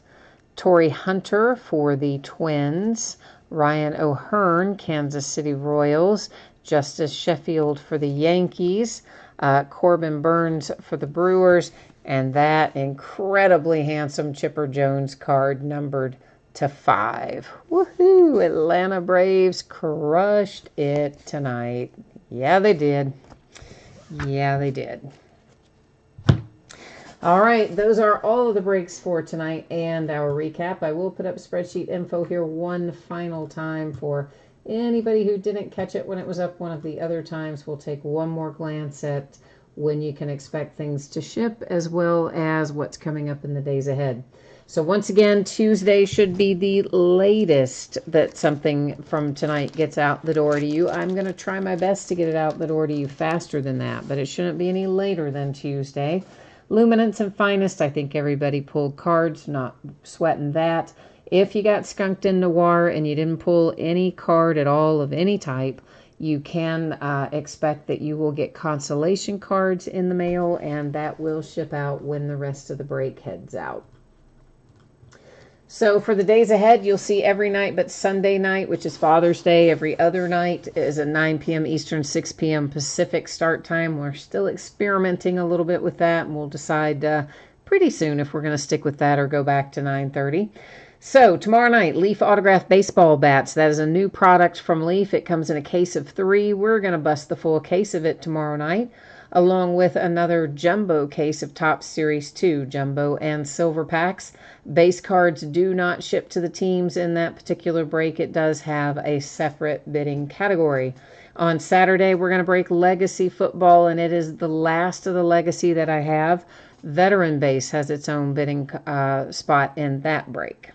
Torrey Hunter for the Twins. Ryan O'Hearn, Kansas City Royals. Justice Sheffield for the Yankees. Corbin Burns for the Brewers. And that incredibly handsome Chipper Jones card numbered to 5. Woohoo! Atlanta Braves crushed it tonight. Yeah, they did. Yeah, they did. All right, those are all of the breaks for tonight and our recap. I will put up spreadsheet info here one final time for anybody who didn't catch it when it was up one of the other times. We'll take one more glance at when you can expect things to ship, as well as what's coming up in the days ahead. So once again, Tuesday should be the latest that something from tonight gets out the door to you. I'm going to try my best to get it out the door to you faster than that, but it shouldn't be any later than Tuesday. Luminance and Finest, I think everybody pulled cards, not sweating that. If you got skunked in Noir and you didn't pull any card at all of any type, you can expect that you will get consolation cards in the mail, and that will ship out when the rest of the break heads out. So for the days ahead, you'll see every night but Sunday night, which is Father's Day. Every other night is at 9 p.m. Eastern, 6 p.m. Pacific start time. We're still experimenting a little bit with that, and we'll decide pretty soon if we're going to stick with that or go back to 9:30. So tomorrow night, Leaf Autograph Baseball Bats. That is a new product from Leaf. It comes in a case of 3. We're going to bust the full case of it tomorrow night, along with another jumbo case of Topps Series 2, jumbo and silver packs. Base cards do not ship to the teams in that particular break. It does have a separate bidding category. On Saturday, we're going to break Legacy Football, and it is the last of the Legacy that I have. Veteran Base has its own bidding spot in that break.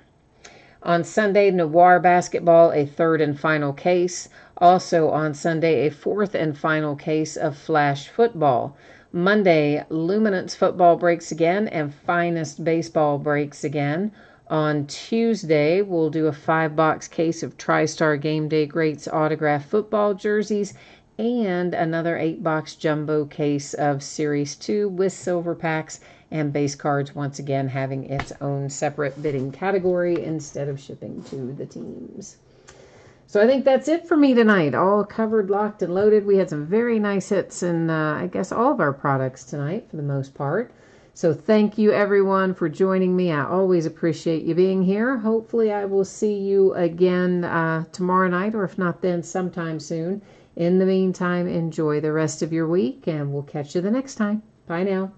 On Sunday, Noir Basketball, a 3rd and final case. Also on Sunday, a 4th and final case of Flash Football. Monday, Luminance Football breaks again, and Finest Baseball breaks again. On Tuesday, we'll do a 5-box case of TriStar Game Day Greats autographed football jerseys. and another 8-box jumbo case of Series 2 with silver packs and base cards, once again having its own separate bidding category instead of shipping to the teams. So I think that's it for me tonight. All covered, locked, and loaded. We had some very nice hits in, I guess, all of our products tonight for the most part. So thank you, everyone, for joining me. I always appreciate you being here. Hopefully I will see you again tomorrow night, or if not then, sometime soon. In the meantime, enjoy the rest of your week, and we'll catch you the next time. Bye now.